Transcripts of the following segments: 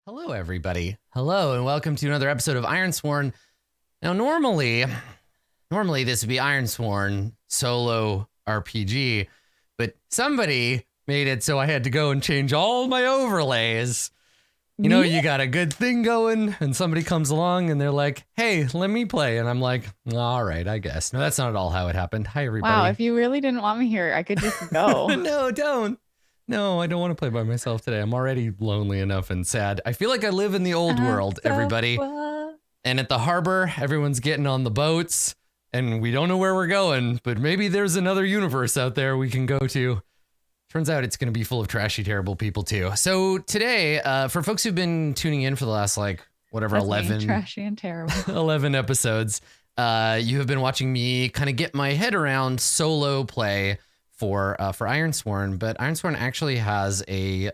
Hello, everybody. Hello, and welcome to another episode of Ironsworn. Now, normally this would be Ironsworn solo RPG, but somebody made it so I had to go and change all my overlays. You know, you got a good thing going, and somebody comes along and they're like, hey, let me play. And I'm like, all right, I guess. No, that's not at all how it happened. Hi, everybody. Wow, if you really didn't want me here, I could just go. No, don't. No, I don't want to play by myself today. I'm already lonely enough and sad. I feel like I live in the old world, everybody. And at the harbor, everyone's getting on the boats, and we don't know where we're going, but maybe there's another universe out there we can go to. Turns out it's going to be full of trashy, terrible people too. So today, for folks who've been tuning in for the last, 11 trashy and terrible 11 episodes, you have been watching me kind of get my head around solo play for Ironsworn, but Ironsworn actually has a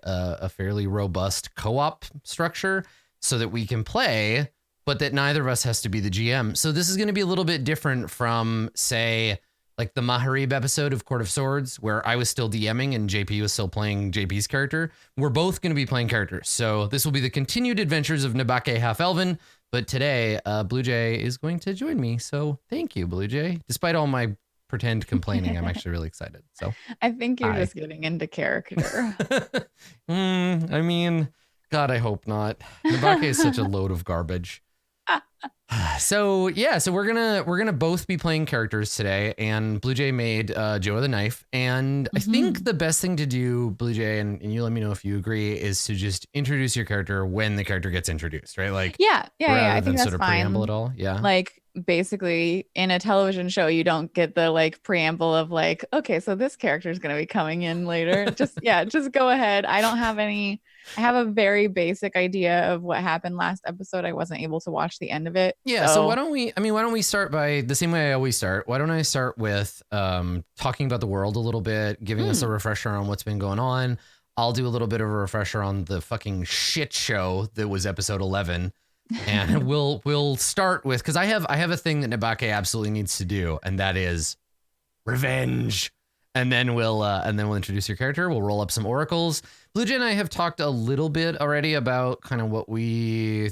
fairly robust co-op structure so that we can play, but that neither of us has to be the GM. So this is going to be a little bit different from, say, like the Maharib episode of Court of Swords, where I was still DMing and JP was still playing JP's character. We're both going to be playing characters. So this will be the continued adventures of Nabake Half-Elven, but today Bluejay is going to join me. So thank you, Bluejay. Despite all my pretend complaining, I'm actually really excited. So I think you're just getting into character. I mean, God, I hope not. Nabake is such a load of garbage. So we're gonna both be playing characters today, and Bluejay made Joe the Knife, and I think the best thing to do, Bluejay, and you let me know if you agree, is to just introduce your character when the character gets introduced, right? Like yeah, I think that's sort of fine. preamble at all. Yeah, like basically in a television show, you don't get the preamble of okay, so this character is going to be coming in later. Just go ahead. I have a very basic idea of what happened last episode. I wasn't able to watch the end of it. Yeah. So why don't we start by the same way I always start? Why don't I start with talking about the world a little bit, giving us a refresher on what's been going on. I'll do a little bit of a refresher on the fucking shit show that was episode 11. And we'll start with, because I have a thing that Nabake absolutely needs to do, and that is revenge. And then we'll introduce your character. We'll roll up some oracles. Bluejay and I have talked a little bit already about kind of what we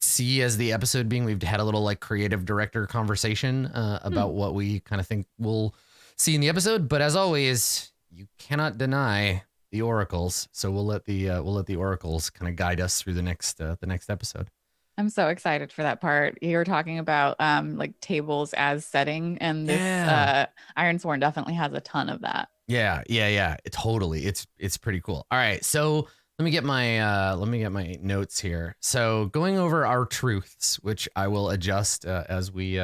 see as the episode being. We've had a little creative director conversation about what we kind of think we'll see in the episode. But as always, you cannot deny the oracles. So we'll let the oracles kind of guide us through the next episode. I'm so excited for that part. You're talking about tables as setting, and this Ironsworn definitely has a ton of that. Yeah. Totally. It's pretty cool. All right, so let me get my notes here. So going over our truths, which I will adjust as we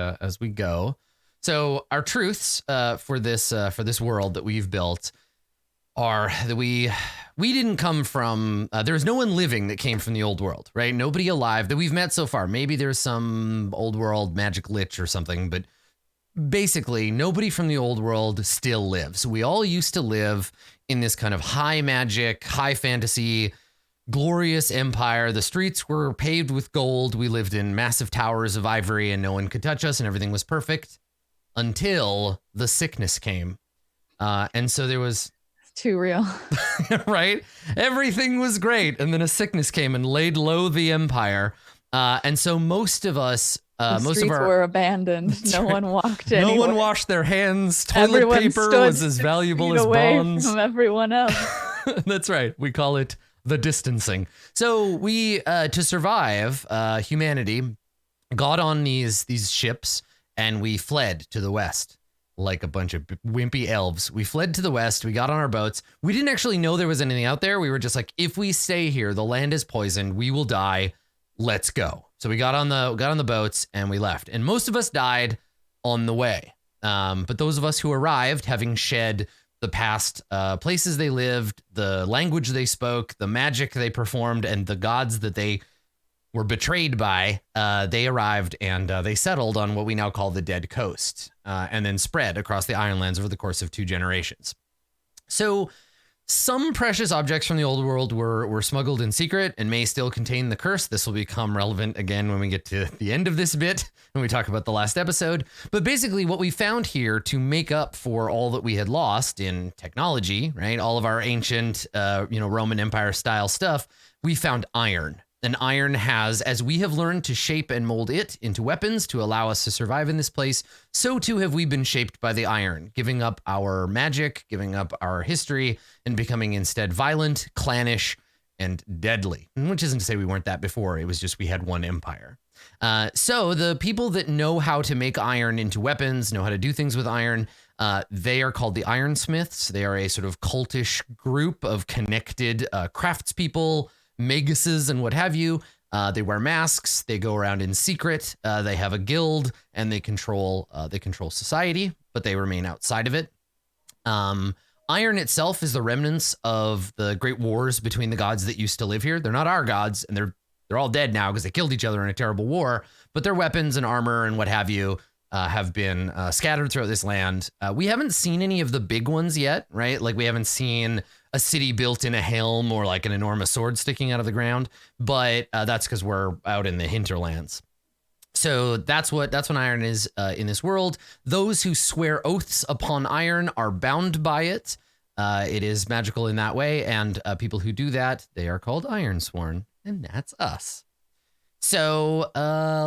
go. So our truths for this world that we've built are that we didn't come from, there's no one living that came from the old world, right? Nobody alive that we've met so far. Maybe there's some old world magic lich or something, but basically nobody from the old world still lives. We all used to live in this kind of high magic, high fantasy, glorious empire. The streets were paved with gold. We lived in massive towers of ivory and no one could touch us and everything was perfect until the sickness came. And so there was... Too real. Right? Everything was great. And then a sickness came and laid low the empire. And so most of us, most of our... were abandoned. No one walked anywhere. No one washed their hands. Toilet paper was as valuable as bonds. From everyone else. That's right. We call it the distancing. So we, to survive, humanity got on these ships and we fled to the west. Like a bunch of wimpy elves. We fled to the west. We got on our boats. We didn't actually know there was anything out there. We were just like, if we stay here, the land is poisoned. We will die. Let's go. So we got on the boats and we left. And most of us died on the way. But those of us who arrived, having shed the past places they lived, the language they spoke, the magic they performed, and the gods that they were betrayed by, they arrived and they settled on what we now call the Dead Coast, and then spread across the Ironlands over the course of 2 generations. So some precious objects from the old world were smuggled in secret and may still contain the curse. This will become relevant again when we get to the end of this bit, when we talk about the last episode. But basically what we found here to make up for all that we had lost in technology, right? All of our ancient, Roman Empire style stuff, we found iron. And iron has, as we have learned to shape and mold it into weapons to allow us to survive in this place, so too have we been shaped by the iron, giving up our magic, giving up our history, and becoming instead violent, clannish, and deadly. Which isn't to say we weren't that before. It was just we had one empire. So the people that know how to make iron into weapons, know how to do things with iron, they are called the Ironsmiths. They are a sort of cultish group of connected craftspeople, maguses, and what have you. They wear masks. They go around in secret. They have a guild, and they control society, but they remain outside of it. Iron itself is the remnants of the great wars between the gods that used to live here. They're not our gods, and they're all dead now because they killed each other in a terrible war. But their weapons and armor and what have you have been scattered throughout this land. We haven't seen any of the big ones yet, right? Like we haven't seen a city built in a helm or like an enormous sword sticking out of the ground. But that's because we're out in the hinterlands. So that's what iron is in this world. Those who swear oaths upon iron are bound by it. It is magical in that way. And people who do that, they are called Ironsworn. And that's us. So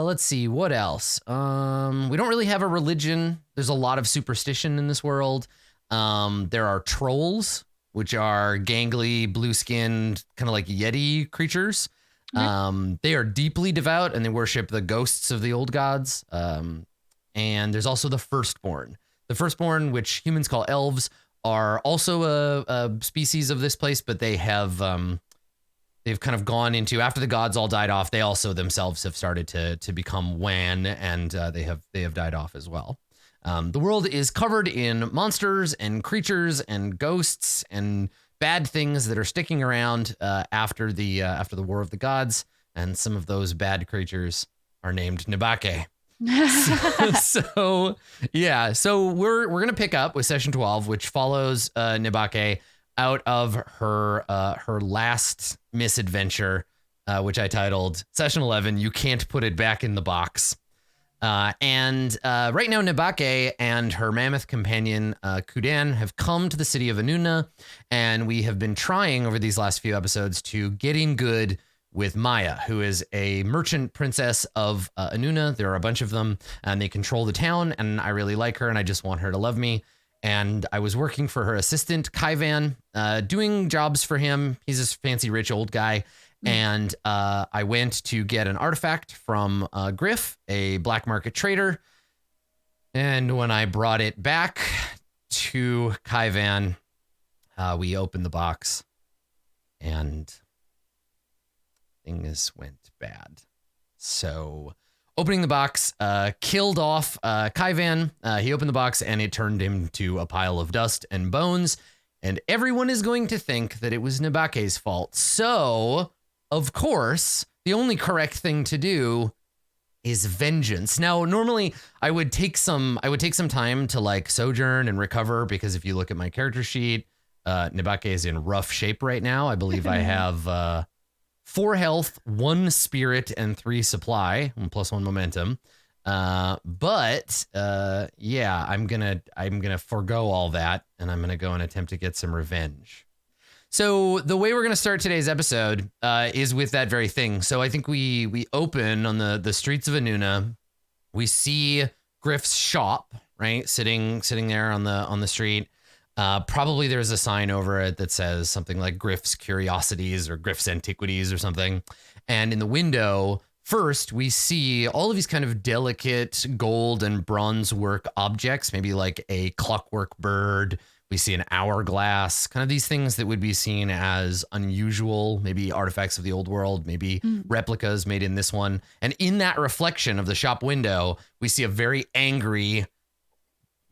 let's see, what else? We don't really have a religion. There's a lot of superstition in this world. There are trolls, which are gangly, blue-skinned, kind of like Yeti creatures. They are deeply devout and they worship the ghosts of the old gods. And there's also the firstborn. The firstborn, which humans call elves, are also a species of this place, but they have they've kind of gone into, after the gods all died off, they also themselves have started to become wan, and they have died off as well. The world is covered in monsters and creatures and ghosts and bad things that are sticking around after the War of the Gods, and some of those bad creatures are named Nibake. So we're gonna pick up with session 12, which follows Nibake out of her last misadventure, which I titled Session 11. You can't put it back in the box. And right now, Nibake and her mammoth companion, Kudan, have come to the city of Anuna, and we have been trying over these last few episodes to get in good with Maya, who is a merchant princess of Anuna. There are a bunch of them, and they control the town, and I really like her, and I just want her to love me. And I was working for her assistant, Kaivan, doing jobs for him. He's this fancy, rich old guy. And I went to get an artifact from Griff, a black market trader. And when I brought it back to Kaivan, we opened the box and things went bad. So opening the box killed off Kaivan. He opened the box and it turned him to a pile of dust and bones. And everyone is going to think that it was Nibake's fault. So, of course, the only correct thing to do is vengeance. Now, normally I would take some time to like sojourn and recover, because if you look at my character sheet, Nibake is in rough shape right now. I believe I have 4 health, 1 spirit, and 3 supply, plus 1 momentum. But I'm gonna forgo all that, and I'm gonna go and attempt to get some revenge. So the way we're going to start today's episode is with that very thing. So I think we open on the streets of Anuna. We see Griff's shop, right? Sitting there on the street. Probably there's a sign over it that says something like Griff's Curiosities or Griff's Antiquities or something. And in the window, first, we see all of these kind of delicate gold and bronze work objects, maybe like a clockwork bird. We see an hourglass, kind of these things that would be seen as unusual, maybe artifacts of the old world, maybe replicas made in this one. And in that reflection of the shop window, we see a very angry,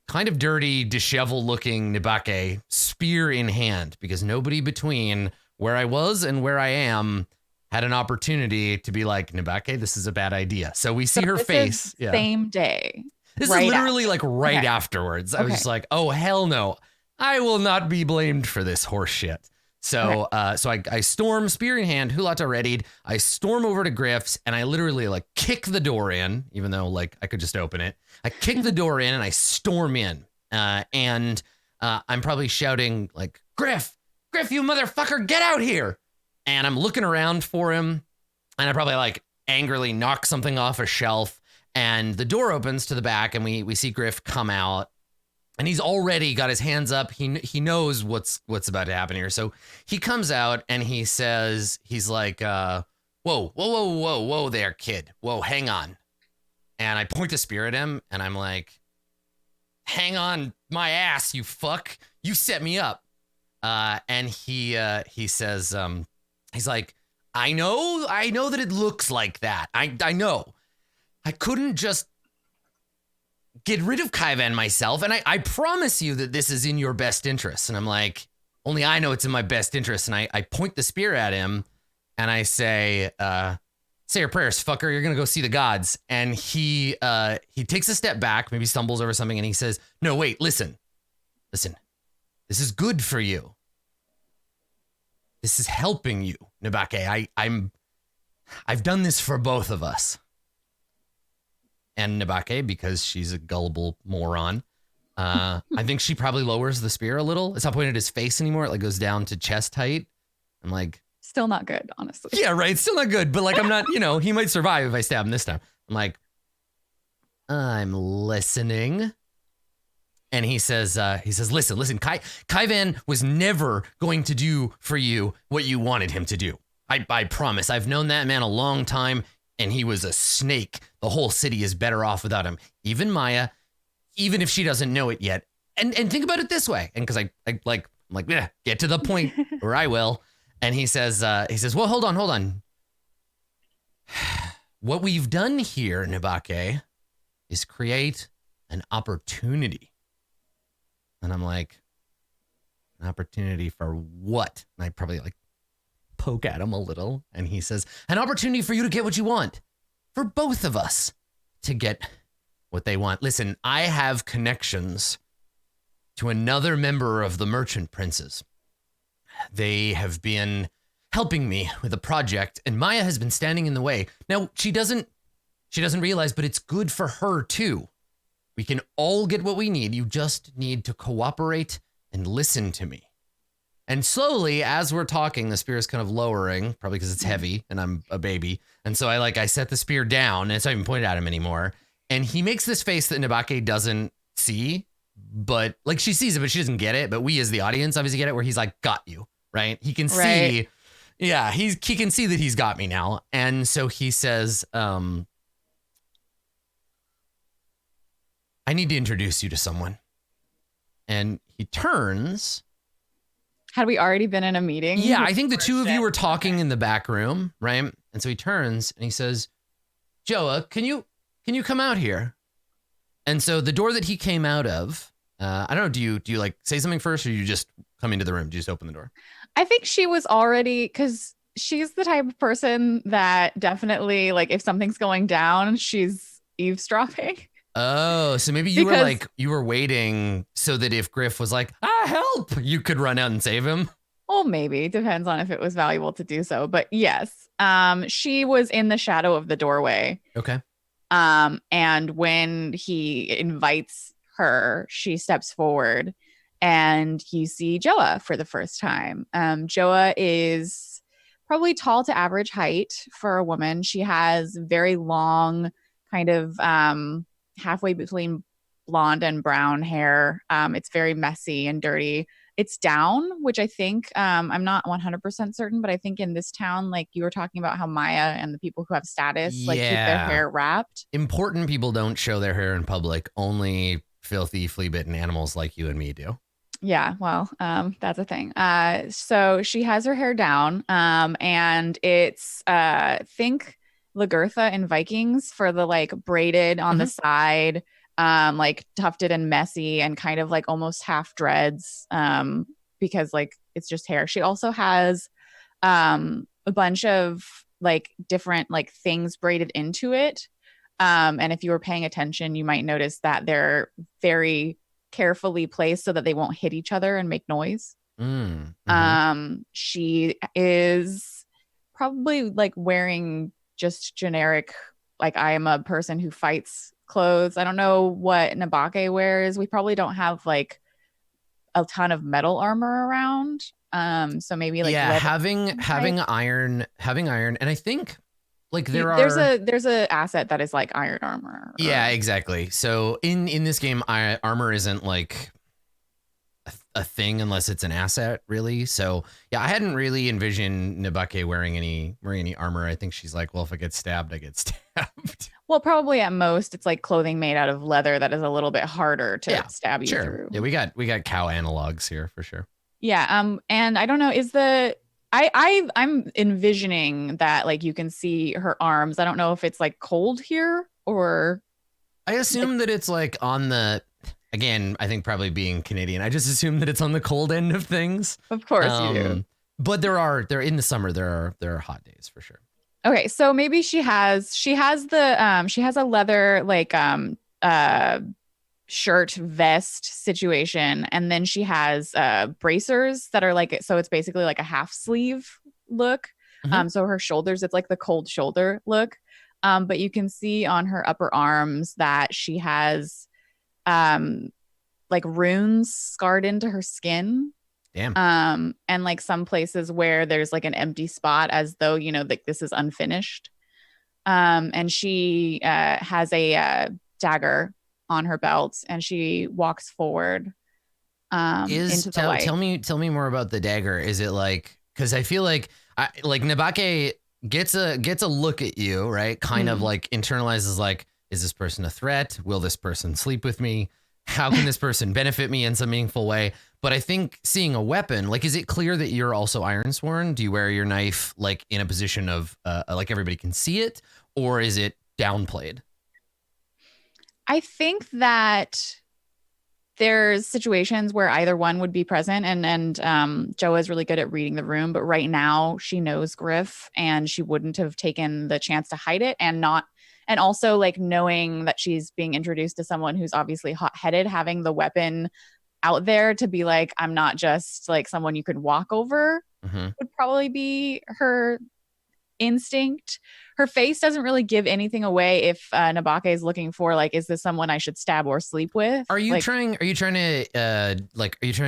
kind of dirty, disheveled looking Nibake, spear in hand, because nobody between where I was and where I am had an opportunity to be like, Nibake, this is a bad idea. So we see her face. Same day. This is literally like right afterwards. I was just like, oh, hell no. I will not be blamed for this horse shit. So I storm, spear in hand, hulata readied. I storm over to Griff's and I literally like kick the door in, even though like I could just open it. I kick the door in and I storm in. And I'm probably shouting like, Griff, you motherfucker, get out here. And I'm looking around for him. And I probably like angrily knock something off a shelf, and the door opens to the back, and we see Griff come out, and he's already got his hands up. He knows what's about to happen here. So he comes out and he says, he's like, whoa there, kid. Whoa, hang on. And I point the spear at him, and I'm like, hang on my ass, you fuck. You set me up. And he says, he's like, I know that it looks like that. I know. I couldn't just get rid of Kaivan myself, and I promise you that this is in your best interest. And I'm like, only I know it's in my best interest. And I point the spear at him, and I say your prayers, fucker. You're gonna go see the gods. And he takes a step back, maybe stumbles over something, and he says, no, wait, listen. This is good for you. This is helping you, Nabake. I've done this for both of us. And Nabake, because she's a gullible moron, I think she probably lowers the spear a little. It's not pointed at his face anymore. It like goes down to chest height. I'm like, still not good, honestly. Yeah, right. It's still not good, but like I'm not, he might survive if I stab him this time. I'm like, I'm listening. And he says, listen, Kaivan was never going to do for you what you wanted him to do. I promise. I've known that man a long time, and he was a snake. The whole city is better off without him. Even Maya, even if she doesn't know it yet. And think about it this way. And because I'm like, yeah, get to the point, or I will. And he says, well, hold on. What we've done here, Nabake, is create an opportunity. And I'm like, an opportunity for what? And I probably like poke at him a little. And he says, an opportunity for you to get what you want. For both of us to get what they want. Listen, I have connections to another member of the Merchant Princes. They have been helping me with a project, and Maya has been standing in the way. Now, she doesn't realize, but it's good for her too. We can all get what we need. You just need to cooperate and listen to me. And slowly, as we're talking, the spear is kind of lowering, probably because it's heavy and I'm a baby. And so I set the spear down, and it's not even pointed at him anymore. And he makes this face that Nabake doesn't see, but like she sees it, but she doesn't get it. But we as the audience obviously get it, where he's like, got you, right? He can see, yeah, he can see that he's got me now. And so he says, I need to introduce you to someone. And he turns. Had we already been in a meeting? Yeah, I think the two of you were talking in the back room, right? And so he turns and he says, Joa, can you come out here? And so the door that he came out of, I don't know, do you like say something first, or you just come into the room? Do you just open the door? I think she was already, because she's the type of person that definitely, like, if something's going down, she's eavesdropping. Oh, so maybe you were waiting so that if Griff was like, help, you could run out and save him. Well, maybe. Depends on if it was valuable to do so. But yes, she was in the shadow of the doorway. Okay. And when he invites her, she steps forward, and you see Joa for the first time. Joa is probably tall to average height for a woman. She has very long, kind of halfway between blonde and brown hair. It's very messy and dirty. It's down, which I think, I'm not 100% certain, but I think in this town, like you were talking about how Maya and the people who have status, like keep their hair wrapped. Important people don't show their hair in public. Only filthy, flea-bitten animals like you and me do. Yeah, well, that's a thing. So she has her hair down, and it's, think Lagertha in Vikings for the like braided on the side, like tufted and messy and kind of like almost half dreads, because like it's just hair. She also has a bunch of like different like things braided into it. And if you were paying attention, you might notice that they're very carefully placed so that they won't hit each other and make noise. She is probably like wearing just generic, like I am a person who fights clothes. I don't know what Nabake wears. We probably don't have like a ton of metal armor around. So maybe like having iron, and I think like there There's are. a asset that is like iron armor. Yeah, exactly. So in this game, armor isn't like a thing unless it's an asset, really. So yeah, I hadn't really envisioned Nabake wearing any armor. I think she's like, well, if I get stabbed, I get stabbed. Well, probably at most it's like clothing made out of leather that is a little bit harder to stab you through. Yeah, we got cow analogs here for sure. Yeah. And I don't know, I'm envisioning that like you can see her arms. I don't know if it's like cold here or I assume that it's like on the, again, I think probably being Canadian, I just assume that it's on the cold end of things. Of course you do. But they're in the summer, there are hot days for sure. Okay, so maybe she has a leather like shirt vest situation, and then she has bracers that are like, so it's basically like a half sleeve look. So her shoulders, it's like the cold shoulder look. But you can see on her upper arms that she has like runes scarred into her skin. Damn. And like some places where there's like an empty spot as though, like this is unfinished. And she has a dagger on her belt, and she walks forward into the light. Tell me more about the dagger. Is it like, because I feel like Nabake gets a look at you, right? Kind of like internalizes like, is this person a threat? Will this person sleep with me? How can this person benefit me in some meaningful way? But I think seeing a weapon, like, is it clear that you're also Ironsworn? Do you wear your knife like in a position of like everybody can see it, or is it downplayed? I think that there's situations where either one would be present, and Joa is really good at reading the room, but right now she knows Griff and she wouldn't have taken the chance to hide it, and also like knowing that she's being introduced to someone who's obviously hot-headed, having the weapon out there to be like, I'm not just like someone you could walk over, would probably be her instinct. Her face doesn't really give anything away if Nabake is looking for like, is this someone I should stab or sleep with? Are you like, trying to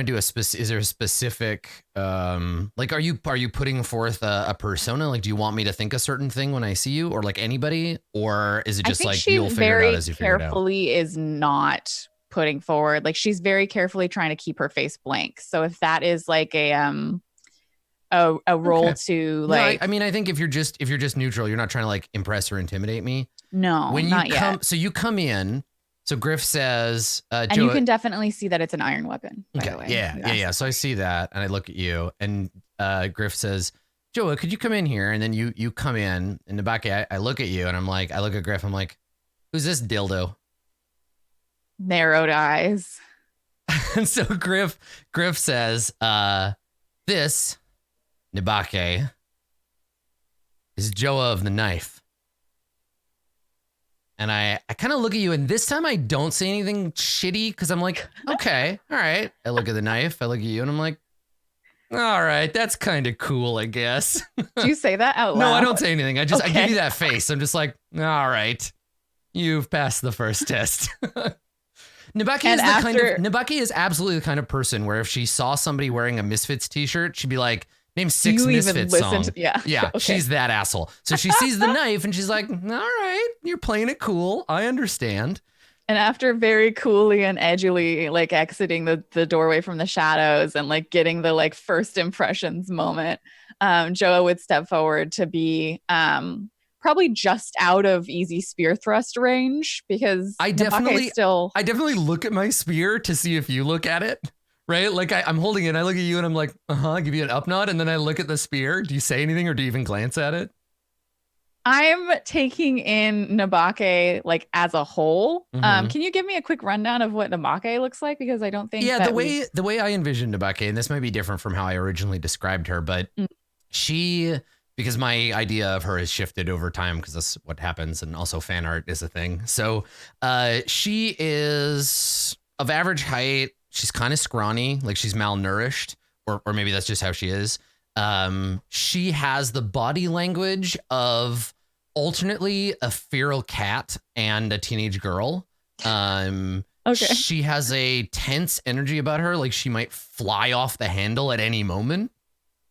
do is there a specific like, are you putting forth a persona? Like, do you want me to think a certain thing when I see you, or like anybody, or is it just like you'll figure it out as you figure it out? Carefully is not putting forward, like she's very carefully trying to keep her face blank. So if that is like a role to like, no, I mean, I think if you're just neutral, you're not trying to like impress or intimidate me. No, when not you come, yet. so you come in. So Griff says, and you can definitely see that it's an iron weapon. By the way. Yeah. So I see that, and I look at you, and Griff says, Joa, could you come in here? And then you come in the back. I look at you, and I look at Griff. I'm like, who's this dildo? Narrowed eyes. And so Griff says, this Nabake is Joa of the knife. And I kind of look at you, and this time I don't say anything shitty, because I'm like, okay, all right. I look at the knife, I look at you, and I'm like, all right, that's kind of cool, I guess. Do you say that out loud? No, I don't say anything. I give you that face. I'm just like, all right, you've passed the first test. Nabake is absolutely the kind of person where if she saw somebody wearing a Misfits t-shirt, she'd be like, name 6 Misfits songs. Yeah, okay. She's that asshole. So she sees the knife and she's like, all right, you're playing it cool. I understand. And after very coolly and edgily like exiting the doorway from the shadows and like getting the like first impressions moment, Joa would step forward to be probably just out of easy spear thrust range, because I definitely look at my spear to see if you look at it, right? Like I'm holding it, I look at you and I'm like, I give you an up nod, and then I look at the spear. Do you say anything, or do you even glance at it? I'm taking in Nabake like as a whole. Can you give me a quick rundown of what Nabake looks like? Because I don't think the way I envisioned Nabake, and this might be different from how I originally described her, but because my idea of her has shifted over time, because that's what happens, and also fan art is a thing. So she is of average height. She's kind of scrawny, like she's malnourished, or maybe that's just how she is. She has the body language of alternately a feral cat and a teenage girl. Okay. She has a tense energy about her, like she might fly off the handle at any moment,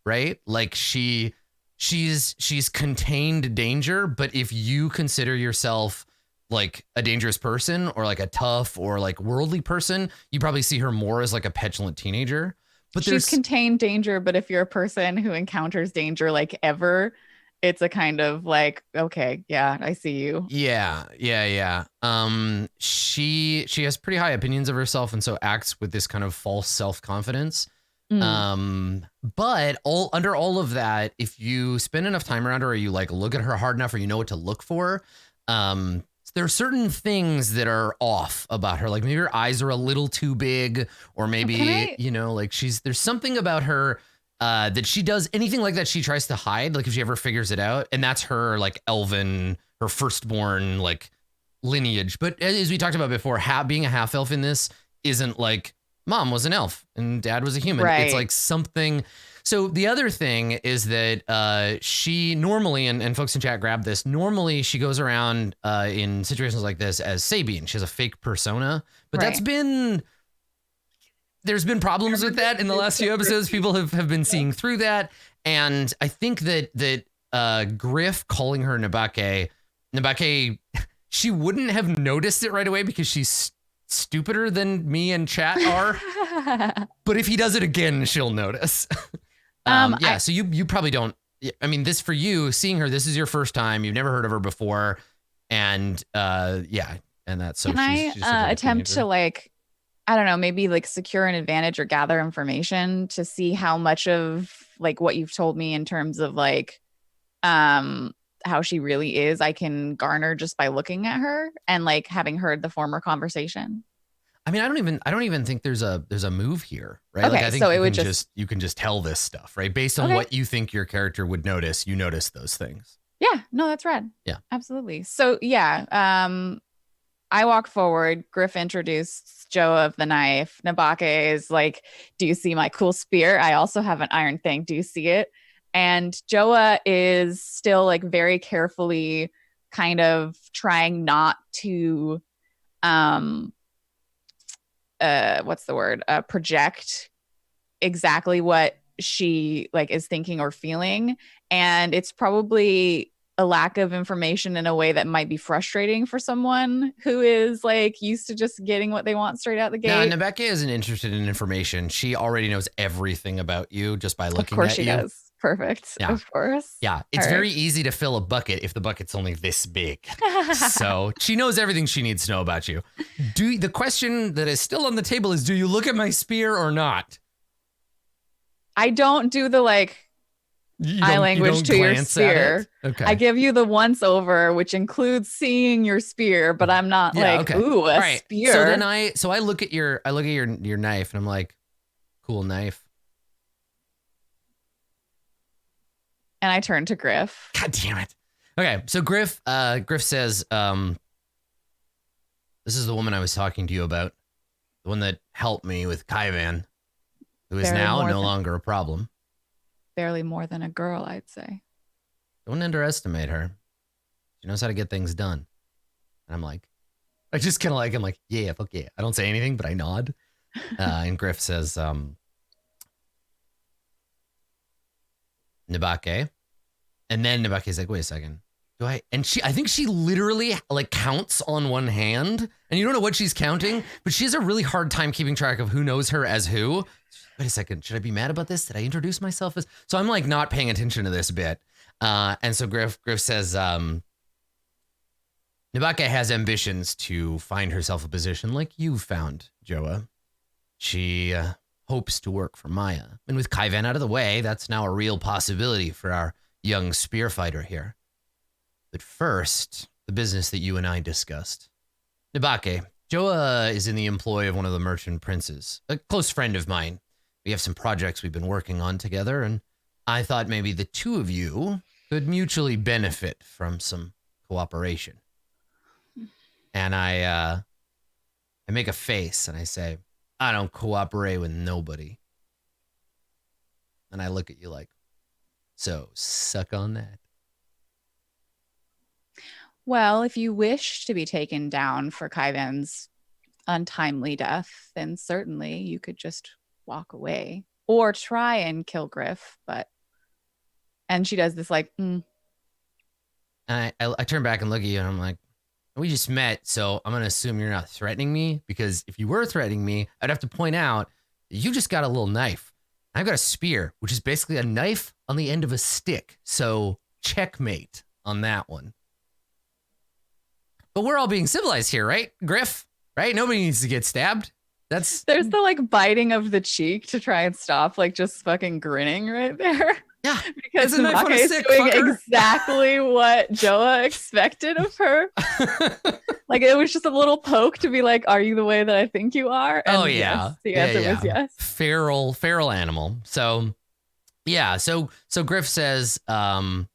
right? Like she she's contained danger, but if you consider yourself like a dangerous person or like a tough or like worldly person, you probably see her more as like a petulant teenager. But She's contained danger, but if you're a person who encounters danger like ever, it's a kind of like, okay, yeah, I see you. Yeah. She has pretty high opinions of herself and so acts with this kind of false self-confidence. But under all of that, if you spend enough time around her or you like look at her hard enough or you know what to look for, there are certain things that are off about her. Like maybe her eyes are a little too big, or maybe, you know, like there's something about her that she does anything like that. She tries to hide, like if she ever figures it out, and that's her like elven, her firstborn like lineage. But as we talked about before, being a half elf in this isn't like mom was an elf and dad was a human. Right. It's like something. So the other thing is that she normally, and folks in chat grab this, normally she goes around in situations like this as Sabian. She has a fake persona, but that's been, there's been problems with that in the last few episodes. People have been seeing through that. And I think that Griff calling her Nabake, she wouldn't have noticed it right away because she's stupider than me and chat are. But if he does it again, she'll notice. So you probably don't. I mean, this for you, seeing her, this is your first time. You've never heard of her before. And and that's so. Can I attempt to like, I don't know, maybe like secure an advantage or gather information to see how much of like what you've told me in terms of like how she really is I can garner just by looking at her and like having heard the former conversation? I mean, I don't even think there's a move here, right? Okay, like I think so you can just tell this stuff, right? Based on what you think your character would notice, you notice those things. Yeah, no, that's rad. Yeah, absolutely. So yeah, I walk forward. Griff introduced Joe of the knife. Nabake is like, "Do you see my cool spear? I also have an iron thing. Do you see it?" And Joa is still like very carefully kind of trying not to what's the word? Project exactly what she like is thinking or feeling. And it's probably a lack of information in a way that might be frustrating for someone who is like used to just getting what they want straight out the gate. No, Nabeke isn't interested in information. She already knows everything about you just by looking at you. Of course she does. Perfect. Yeah. Of course. Yeah. It's very easy to fill a bucket if the bucket's only this big. So she knows everything she needs to know about you. The question that is still on the table is, do you look at my spear or not? I don't do the like eye language to your spear. Okay. I give you the once over, which includes seeing your spear, but I'm not ooh, a spear. So then I look at your knife and I'm like, cool knife. And I turn to Griff. God damn it. Okay, so Griff says, this is the woman I was talking to you about. The one that helped me with Kaivan, who is now no longer a problem. Barely more than a girl, I'd say. Don't underestimate her. She knows how to get things done. And I'm like, I just kind of like, I'm like, yeah, fuck yeah. I don't say anything, but I nod. And Griff says, Nabake. And then Nabake's like, wait a second. I think she literally like counts on one hand, and you don't know what she's counting, but she has a really hard time keeping track of who knows her as who. Wait a second. Should I be mad about this? Did I introduce myself as? So I'm like not paying attention to this bit. And so Griff says, Nabake has ambitions to find herself a position like you found, Joa. She hopes to work for Maya. And with Kaivan out of the way, that's now a real possibility for our young spear fighter here. But first, the business that you and I discussed. Nabake, Joa is in the employ of one of the merchant princes, a close friend of mine. We have some projects we've been working on together, and I thought maybe the two of you could mutually benefit from some cooperation. And I make a face and I say, I don't cooperate with nobody. And I look at you like, so suck on that. Well, if you wish to be taken down for Kaivan's untimely death, then certainly you could just walk away or try and kill Griff, but And she does this like, And I turn back and look at you and I'm like, we just met, so I'm going to assume you're not threatening me, because if you were threatening me, I'd have to point out you just got a little knife. I've got a spear, which is basically a knife on the end of a stick. So checkmate on that one. But we're all being civilized here, right, Griff? Right? Nobody needs to get stabbed. There's the like biting of the cheek to try and stop, like just fucking grinning right there. Yeah, because Maka is doing exactly what Joa expected of her. Like it was just a little poke to be like, "Are you the way that I think you are?" And yes, the answer was yes. Feral animal. So yeah, so Griff says, now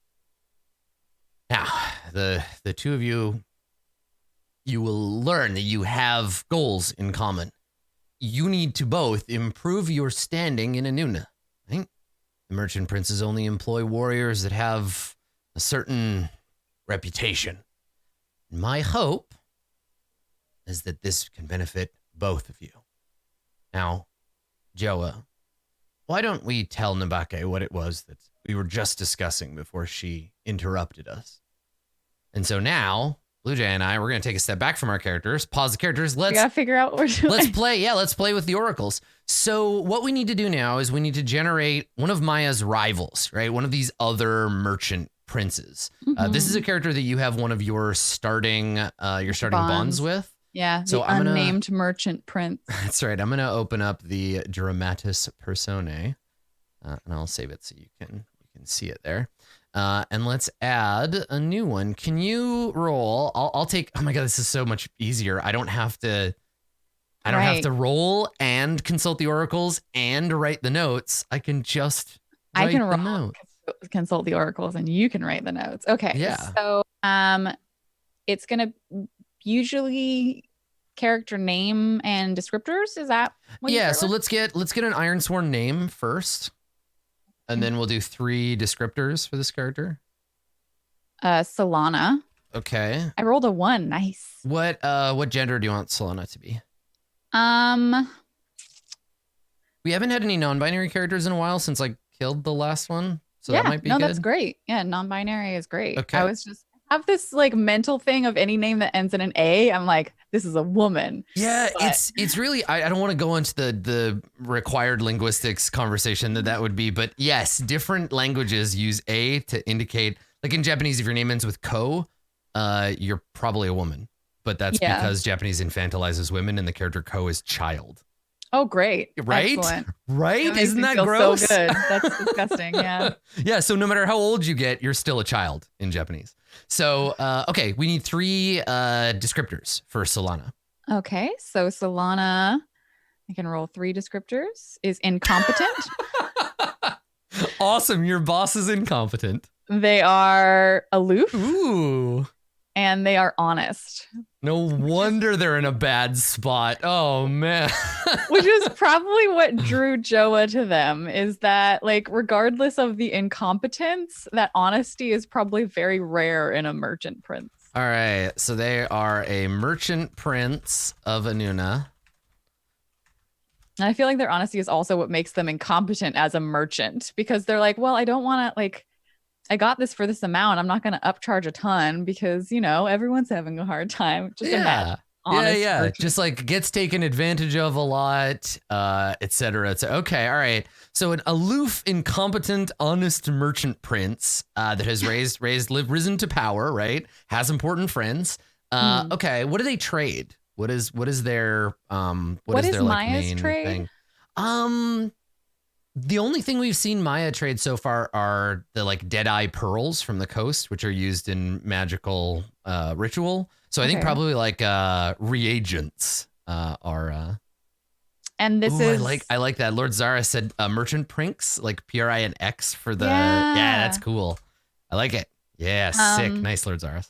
the two of you will learn that you have goals in common. You need to both improve your standing in Anuna. Right? The merchant princes only employ warriors that have a certain reputation. My hope is that this can benefit both of you. Now, Joa, why don't we tell Nabake what it was that we were just discussing before she interrupted us? And so now, Bluejay and I, we're going to take a step back from our characters, pause the characters. We gotta figure out what we're doing. Let's play. Yeah, let's play with the oracles. So what we need to do now is we need to generate one of Maya's rivals, right? One of these other merchant princes. This is a character that you have one of your starting bonds with. Yeah, so the unnamed merchant prince. That's right. I'm going to open up the Dramatis Personae, and I'll save it so you can see it there. And let's add a new one. Can you roll? I'll take. Oh my god, this is so much easier. I don't have to roll and consult the oracles and write the notes. I can just write the notes. Consult the oracles, and you can write the notes. Okay. Yeah. So it's gonna usually character name and descriptors. Is that what you so let's get an Ironsworn name first. And then we'll do 3 descriptors for this character. Solana. Okay. I rolled a 1. Nice. What gender do you want Solana to be? We haven't had any non-binary characters in a while since I killed the last one. So that might be good. That's great. Yeah, non-binary is great. Okay. I was just have this like mental thing of any name that ends in an A. I'm like, this is a woman. Yeah, but it's really, I don't want to go into the required linguistics conversation that would be, but yes, different languages use A to indicate, like in Japanese, if your name ends with ko, you're probably a woman, but that's because Japanese infantilizes women and the character ko is child. Oh, great. Right? Excellent. Right? Isn't that gross? So good. That's disgusting. Yeah. Yeah. So no matter how old you get, you're still a child in Japanese. So, okay. We need 3 descriptors for Solana. Okay. So Solana, I can roll 3 descriptors, is incompetent. Awesome. Your boss is incompetent. They are aloof. Ooh. And they are honest. No wonder they're in a bad spot. Oh, man. Which is probably what drew Joa to them, is that, like, regardless of the incompetence, that honesty is probably very rare in a merchant prince. All right. So they are a merchant prince of Anuna. And I feel like their honesty is also what makes them incompetent as a merchant, because they're like, well, I don't want to, like, I got this for this amount. I'm not going to upcharge a ton because, you know, everyone's having a hard time. Just yeah. Just like gets taken advantage of a lot, et cetera. It's okay. All right. So an aloof, incompetent, honest merchant prince that has risen to power, right? Has important friends. Okay. What do they trade? What is their what is their like Maya's main trade? thing? The only thing we've seen Maya trade so far are the like Deadeye pearls from the coast, which are used in magical ritual. So I think probably like reagents are. And this is I like that. Lord Zara said merchant prinks, like PRINX for the yeah, that's cool. I like it. Yeah, sick. Nice, Lord Zara.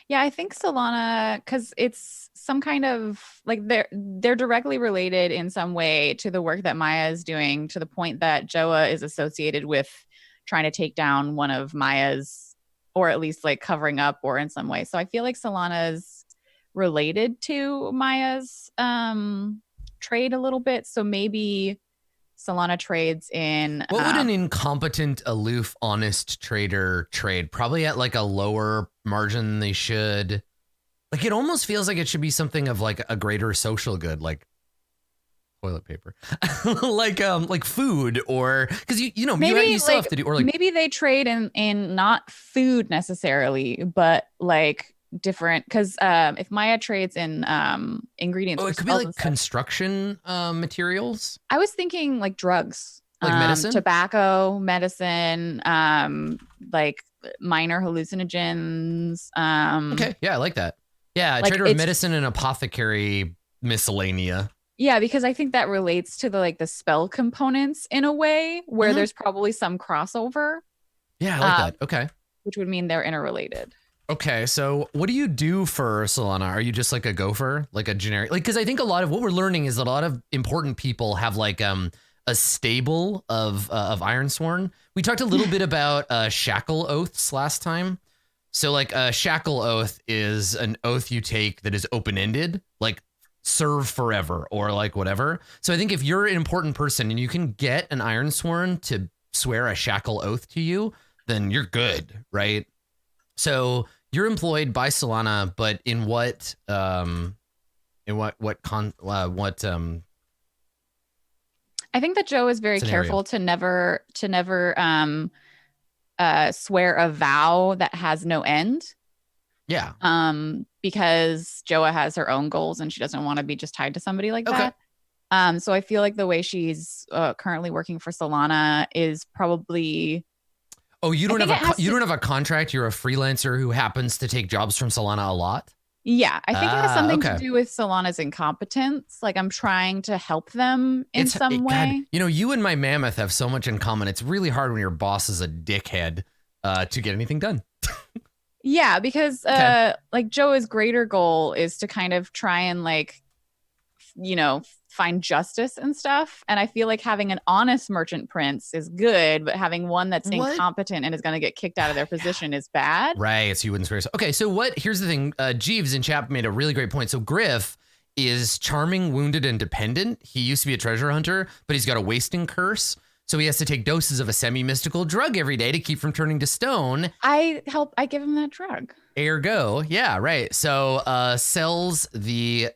Yeah, I think Solana, because it's some kind of like they're directly related in some way to the work that Maya is doing, to the point that Joa is associated with trying to take down one of Maya's, or at least like covering up or in some way. So I feel like Solana is related to Maya's trade a little bit. So maybe Solana trades in. What would an incompetent, aloof, honest trader trade? Probably at like a lower margin than they should. Like it almost feels like it should be something of like a greater social good, like toilet paper, like food, or because you still have to do, or like maybe they trade in not food necessarily, but like different, because if Maya trades in ingredients, it could be like construction materials. I was thinking like drugs, like medicine, tobacco, medicine, like minor hallucinogens. Okay, yeah, I like that. Yeah, like trader of medicine and apothecary miscellanea. Yeah, because I think that relates to the spell components in a way where there's probably some crossover. Yeah, I like that. Okay. Which would mean they're interrelated. Okay, so what do you do for Solana? Are you just like a gopher, like a generic? Like, because I think a lot of what we're learning is that a lot of important people have like a stable of Ironsworn. We talked a little bit about shackle oaths last time. So like a shackle oath is an oath you take that is open-ended, like serve forever or like whatever. So I think if you're an important person and you can get an Ironsworn to swear a shackle oath to you, then you're good, right? So you're employed by Solana, but in what I think that Joe is very careful to never swear a vow that has no end. Yeah. Because Joa has her own goals and she doesn't want to be just tied to somebody like that. So I feel like the way she's currently working for Solana is probably. Oh, you don't have a contract. You're a freelancer who happens to take jobs from Solana a lot. Yeah, I think it has something to do with Solana's incompetence. Like I'm trying to help them in some way. God, you and my mammoth have so much in common. It's really hard when your boss is a dickhead to get anything done. Yeah, because like Joa's greater goal is to kind of try and find justice and stuff. And I feel like having an honest merchant prince is good, but having one that's incompetent and is going to get kicked out of their position is bad. Right. So you wouldn't swear. Okay. So here's the thing. Jeeves in chat made a really great point. So Griff is charming, wounded, and dependent. He used to be a treasure hunter, but he's got a wasting curse. So he has to take doses of a semi-mystical drug every day to keep from turning to stone. I give him that drug. Ergo, yeah, right. So sells the,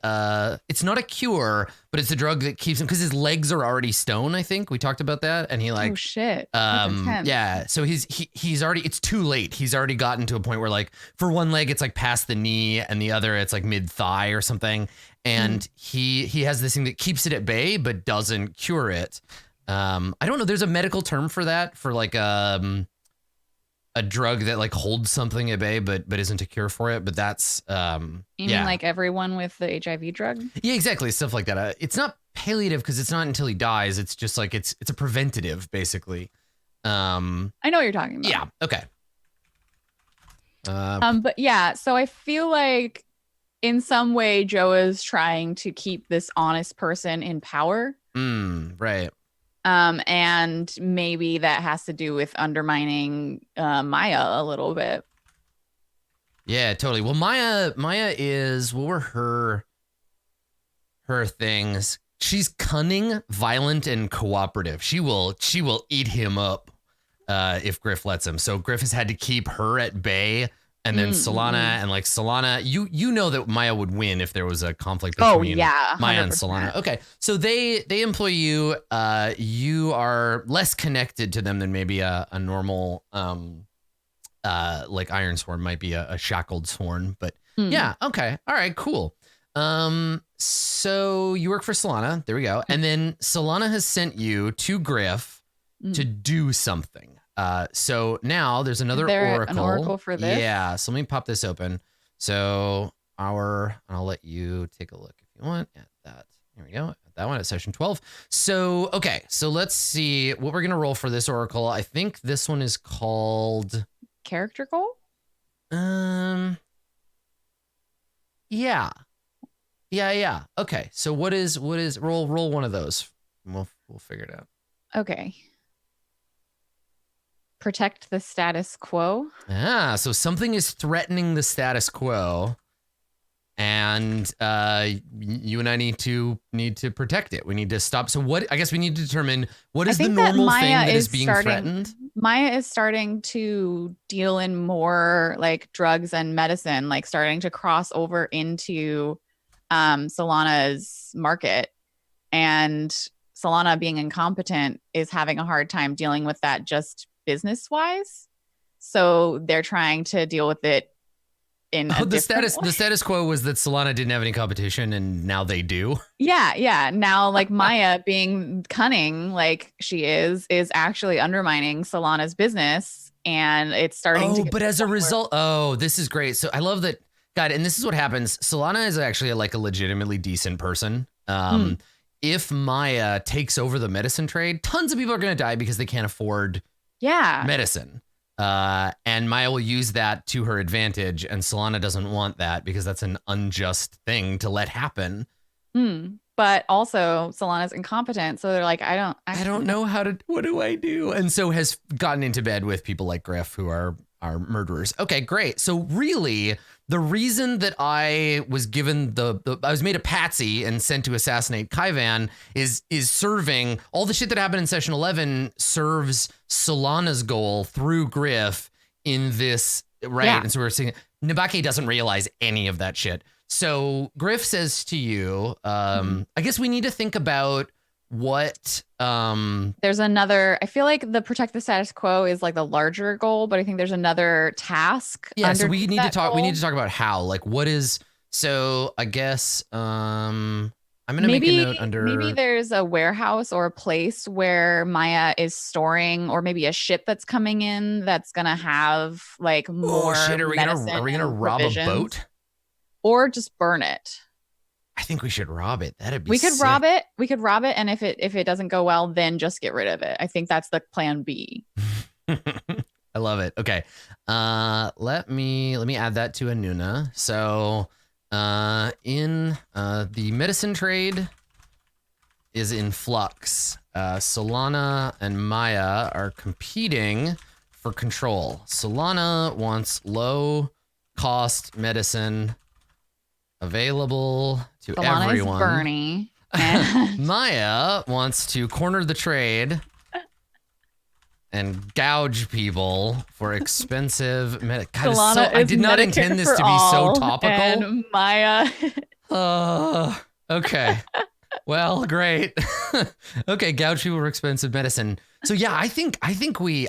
it's not a cure, but it's a drug that keeps him, because his legs are already stone, I think. We talked about that. And he oh shit. Yeah. So he's already, it's too late. He's already gotten to a point where like for one leg, it's like past the knee and the other, it's like mid thigh or something. And he has this thing that keeps it at bay, but doesn't cure it. I don't know. There's a medical term for that, for like a drug that like holds something at bay, but isn't a cure for it. But that's you mean like everyone with the HIV drug? Yeah, exactly. Stuff like that. It's not palliative because it's not until he dies. It's just like it's a preventative, basically. I know what you're talking about. Yeah. Okay. But yeah, so I feel like in some way Joe is trying to keep this honest person in power. Right. And maybe that has to do with undermining Maya a little bit. Yeah, totally. Well, Maya is, what were her things? She's cunning, violent, and cooperative. She will eat him up if Griff lets him. So Griff has had to keep her at bay. And then Solana and like Solana, you know that Maya would win if there was a conflict between Maya 100%. And Solana. Okay, so they employ you. You are less connected to them than maybe a normal like Ironsworn might be a shackled sworn. But yeah, okay, all right, cool. So you work for Solana. There we go. And then Solana has sent you to Griff to do something. So now there's another oracle. An oracle for this? Yeah. So let me pop this open. So I'll let you take a look if you want at that. Here we go. At that one at session 12. So, okay. So let's see what we're going to roll for this oracle. I think this one is called character goal. Yeah. Okay. So what is roll one of those. We'll figure it out. Okay. Protect the status quo. So something is threatening the status quo. and you and I need to protect it. We need to stop. So what? I guess we need to determine what is the normal thing that is being threatened. Maya is starting to deal in more like drugs and medicine, like starting to cross over into Solana's market, and Solana, being incompetent, is having a hard time dealing with that just business wise. So they're trying to deal with it in the status quo was that Solana didn't have any competition, and now they do. Yeah. Now, like Maya being cunning, like she is actually undermining Solana's business, and it's starting to. But as a result, this is great. So I love that. God, and this is what happens. Solana is actually like a legitimately decent person. If Maya takes over the medicine trade, tons of people are going to die because they can't afford medicine. And Maya will use that to her advantage, and Solana doesn't want that because that's an unjust thing to let happen. But also Solana's incompetent, so they're like, I don't know what do I do? And so has gotten into bed with people like Griff, who are murderers. Okay, great. So really, the reason that I was given I was made a patsy and sent to assassinate Kaivan is serving all the shit that happened in session 11 serves Solana's goal through Griff in this, right? Yeah. And so we're seeing Nabake doesn't realize any of that shit. So Griff says to you, I guess we need to think about what there's another. I feel like the protect the status quo is like the larger goal, but I think there's another task. Yeah, so we need to talk. Goal. We need to talk about how, like, what is. So I guess I'm gonna make a note under. Maybe there's a warehouse or a place where Maya is storing, or maybe a ship that's coming in that's gonna have like more. Oh shit! Are we gonna rob a boat? Or just burn it. I think we should rob it. That'd be. We could rob it. And if it doesn't go well, then just get rid of it. I think that's the plan B. I love it. Okay. Let me add that to Anuna. So in the medicine trade is in flux. Solana and Maya are competing for control. Solana wants low cost medicine available to Solana everyone. Is Bernie. Maya wants to corner the trade and gouge people for expensive I did not intend this to be so topical. And Maya. Okay. Well, great. Okay, gouge people for expensive medicine. So yeah, I think we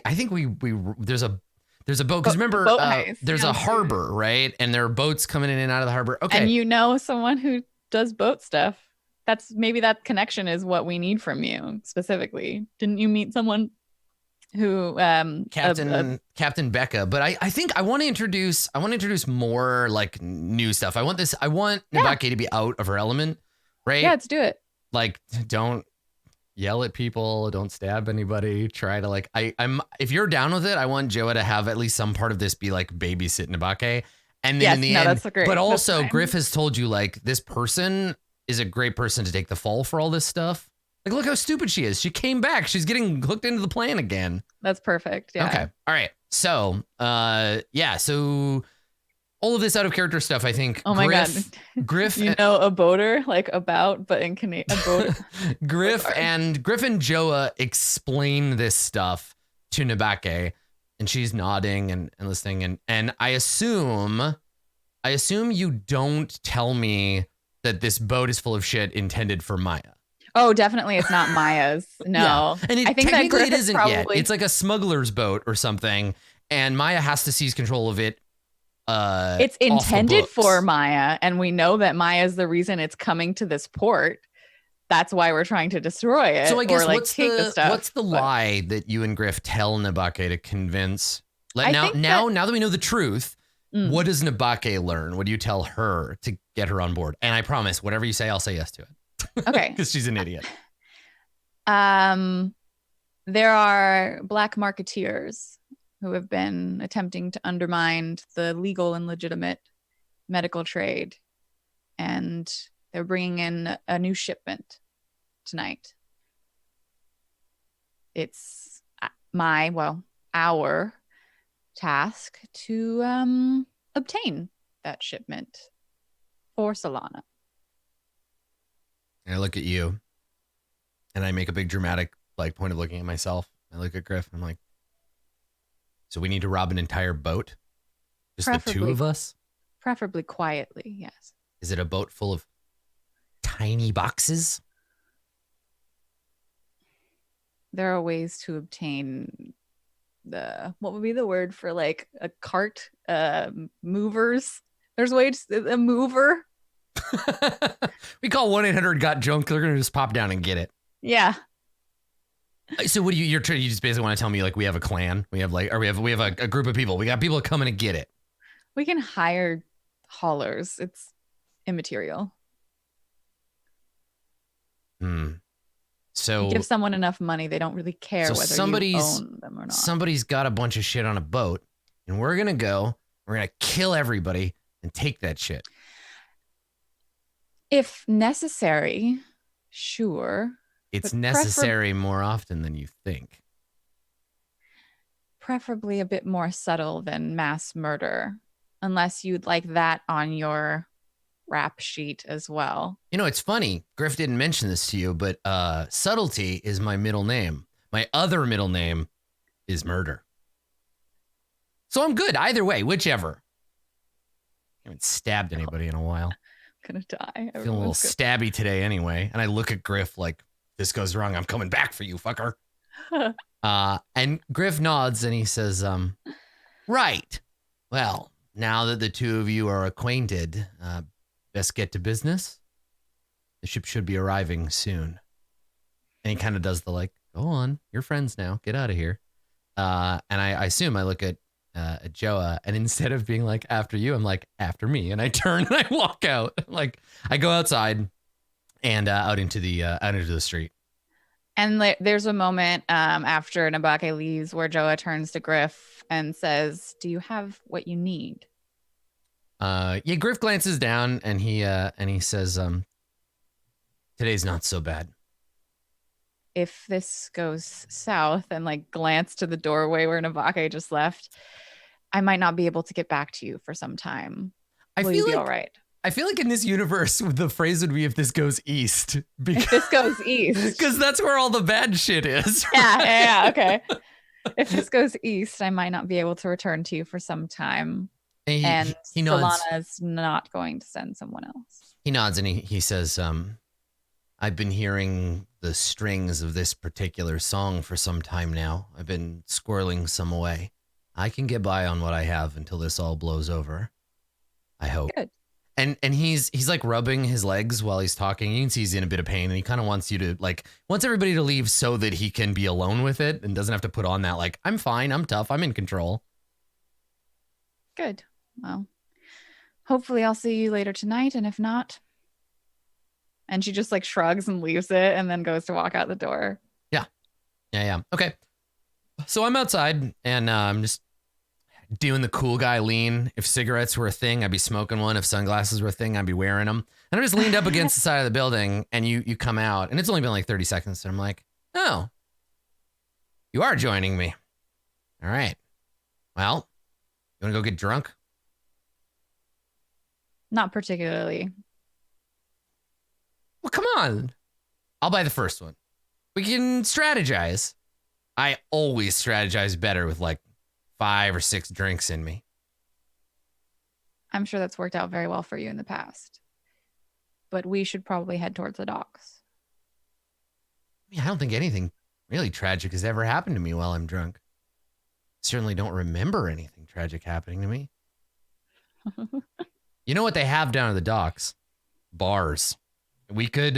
there's a boat, because remember, there's a harbor, right? And there are boats coming in and out of the harbor. Okay. And you know someone who does boat stuff. Maybe that connection is what we need from you specifically. Didn't you meet someone who Captain Becca? But I think I want to introduce more like new stuff. I want Nabake to be out of her element, right? Yeah, let's do it. Like, don't yell at people, don't stab anybody, try to like if you're down with it, I want Joa to have at least some part of this be like babysit Nabake. And then in the end, that's great. But also Griff has told you like this person is a great person to take the fall for all this stuff. Like, look how stupid she is. She came back. She's getting hooked into the plan again. That's perfect. Yeah. Okay. All right. So so all of this out of character stuff, I think. Oh my God. Griff. A boater, like about, but in Canadian. A boater. Griff and Joa explain this stuff to Nabake, and she's nodding and listening. And I assume you don't tell me that this boat is full of shit intended for Maya. Oh, definitely. It's not Maya's. No. Yeah. And I think technically it isn't yet. It's like a smuggler's boat or something. And Maya has to seize control of it. It's intended for Maya, and we know that Maya is the reason it's coming to this port. That's why we're trying to destroy it. So I guess what's the lie that you and Griff tell Nabake to convince? Now that we know the truth, what does Nabake learn? What do you tell her to get her on board? And I promise, whatever you say, I'll say yes to it. Okay, because she's an idiot. There are black marketeers who have been attempting to undermine the legal and legitimate medical trade. And they're bringing in a new shipment tonight. It's our task to obtain that shipment for Solana. And I look at you, and I make a big dramatic like point of looking at myself. I look at Griff, and I'm like, so we need to rob an entire boat? Just the two of us? Preferably quietly, yes. Is it a boat full of tiny boxes? There are ways to obtain what would be the word for like a cart, movers. There's ways, a mover. We call 1-800-GOT-JUNK. They're gonna just pop down and get it. Yeah. So what do you just basically want to tell me like we have a clan? We have like, or we have a group of people. We got people coming to get it. We can hire haulers. It's immaterial. So give someone enough money, they don't really care whether you own them or not. Somebody's got a bunch of shit on a boat, and we're gonna kill everybody and take that shit. If necessary, sure. It's necessary more often than you think. Preferably a bit more subtle than mass murder, unless you'd like that on your rap sheet as well. You know, it's funny. Griff didn't mention this to you, but subtlety is my middle name. My other middle name is murder. So I'm good either way, whichever. I haven't stabbed anybody in a while. I'm gonna die. Feeling a little stabby today anyway. And I look at Griff like, this goes wrong, I'm coming back for you, fucker. And Griff nods and he says, right. Well, now that the two of you are acquainted, best get to business. The ship should be arriving soon. And he kind of does the like, go on, you're friends now, get out of here. And I assume I look at Joa, and instead of being like, after you, I'm like, after me. And I turn and I walk out. Like, I go outside and out into the street. And there's a moment after Nabake leaves where Joa turns to Griff and says, do you have what you need? Yeah, Griff glances down and he says, today's not so bad. If this goes south, and like glance to the doorway where Nabake just left, I might not be able to get back to you for some time. Will you be all right? I feel like in this universe, the phrase would be if this goes east. If this goes east. Because that's where all the bad shit is. Right? Yeah, okay. If this goes east, I might not be able to return to you for some time. And he nods. Solana's not going to send someone else. He nods and he says, I've been hearing the strings of this particular song for some time now. I've been squirreling some away. I can get by on what I have until this all blows over. I hope. Good. And he's like rubbing his legs while he's talking. You can see he's in a bit of pain, and he kind of wants everybody to leave so that he can be alone with it and doesn't have to put on that like, I'm fine, I'm tough, I'm in control. Good. Well, hopefully I'll see you later tonight, and if not. And she just like shrugs and leaves it and then goes to walk out the door. Yeah. Okay. So I'm outside and I'm just doing the cool guy lean. If cigarettes were a thing, I'd be smoking one. If sunglasses were a thing, I'd be wearing them. And I'm just leaned up against the side of the building, and you come out, and it's only been like 30 seconds. So I'm like, oh, you are joining me. All right. Well, you want to go get drunk? Not particularly. Well, come on. I'll buy the first one. We can strategize. I always strategize better with like 5 or 6 drinks in me. I'm sure that's worked out very well for you in the past. But we should probably head towards the docks. I mean, I don't think anything really tragic has ever happened to me while I'm drunk. Certainly don't remember anything tragic happening to me. You know what they have down at the docks? Bars. We could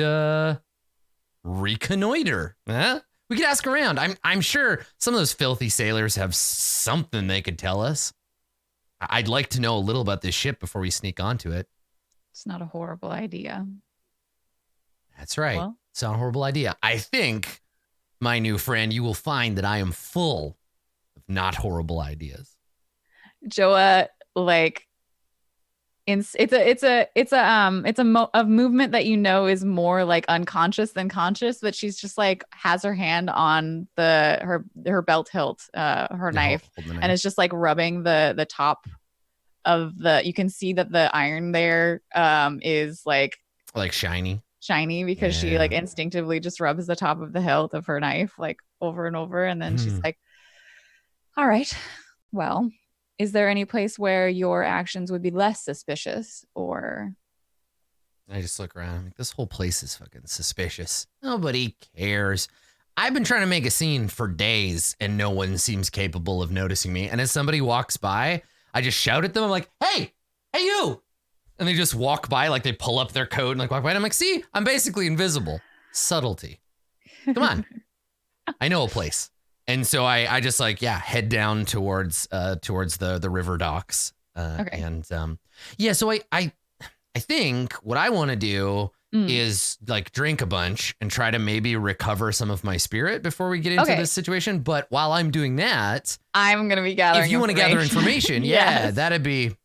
reconnoiter. Huh? We could ask around. I'm sure some of those filthy sailors have something they could tell us. I'd like to know a little about this ship before we sneak onto it. It's not a horrible idea. That's right. Well, it's not a horrible idea. I think, my new friend, you will find that I am full of not horrible ideas. Joa, like, it's a movement that you know is more like unconscious than conscious, but she's just like has her hand on her belt hilt, her knife, and is just like rubbing the top you can see that the iron there is like shiny because she like instinctively just rubs the top of the hilt of her knife like over and over, and then she's like, all right, well, is there any place where your actions would be less suspicious? Or I just look around. I'm like, this whole place is fucking suspicious. Nobody cares. I've been trying to make a scene for days and no one seems capable of noticing me. And as somebody walks by, I just shout at them. I'm like, hey, you. And they just walk by, like they pull up their coat and like walk by. And I'm like, see, I'm basically invisible. Subtlety. Come on. I know a place. And so I just like, head down towards the river docks. Okay. And so I think what I want to do is like drink a bunch and try to maybe recover some of my spirit before we get into this situation. But while I'm doing that, I'm going to be gathering. If you want to gather information, yes. that'd be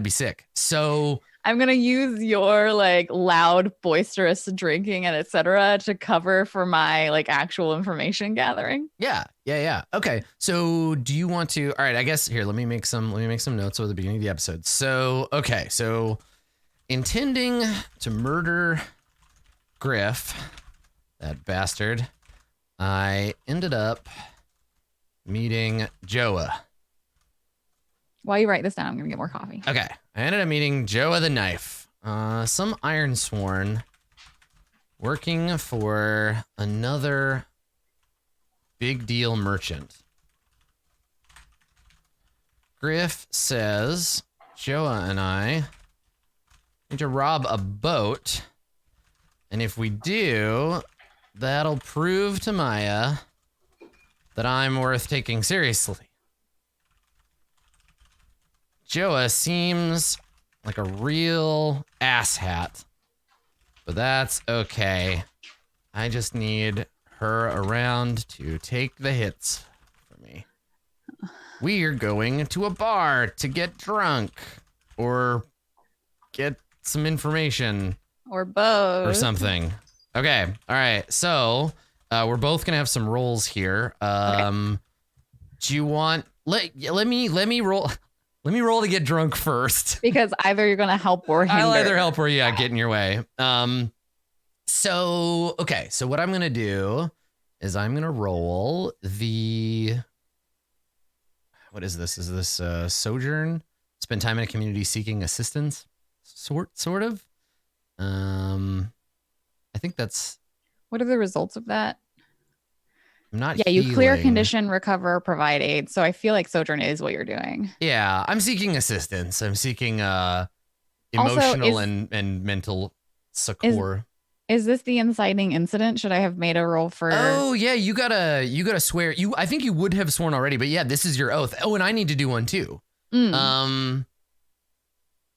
sick. So I'm going to use your like loud, boisterous drinking and etc. to cover for my like actual information gathering. Yeah. Okay. So do you want to, all right, I guess here, let me make some notes at the beginning of the episode. So, okay. So intending to murder Griff, that bastard, I ended up meeting Joa. While you write this down, I'm going to get more coffee. Okay. I ended up meeting Joa the Knife, some Ironsworn working for another big deal merchant. Griff says Joa and I need to rob a boat, and if we do, that'll prove to Maya that I'm worth taking seriously. Joa seems like a real asshat, but that's okay. I just need her around to take the hits for me. We're going to a bar to get drunk or get some information or both or something. Okay. All right. So we're both gonna have some rolls here. Okay. Do you want let me roll? Let me roll to get drunk first. Because either you're gonna help or hinder. I'll either help or get in your way. So okay. So what I'm gonna do is I'm gonna roll the. What is this? Is this sojourn? Spend time in a community seeking assistance. Sort of. I think that's. What are the results of that? I'm not. Yeah, you clear, condition, recover, provide aid. So I feel like sojourn is what you're doing. Yeah, I'm seeking assistance. I'm seeking emotional and mental succor. Is this the inciting incident? Should I have made a roll for? Oh yeah, you gotta swear. I think you would have sworn already, but yeah, this is your oath. Oh, and I need to do one too.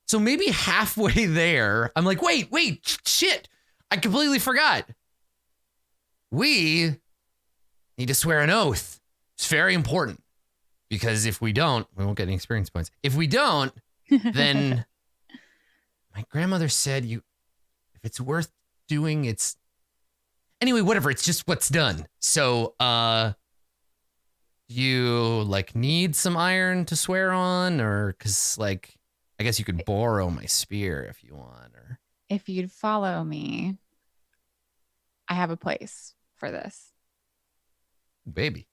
So maybe halfway there, I'm like, wait, shit. I completely forgot. We need to swear an oath. It's very important because if we don't, we won't get any experience points. If we don't, then my grandmother said if it's worth doing, it's anyway, whatever. It's just what's done. So, you like need some iron to swear on, or cause like, I guess you could borrow my spear if you want, or if you'd follow me, I have a place for this. Baby.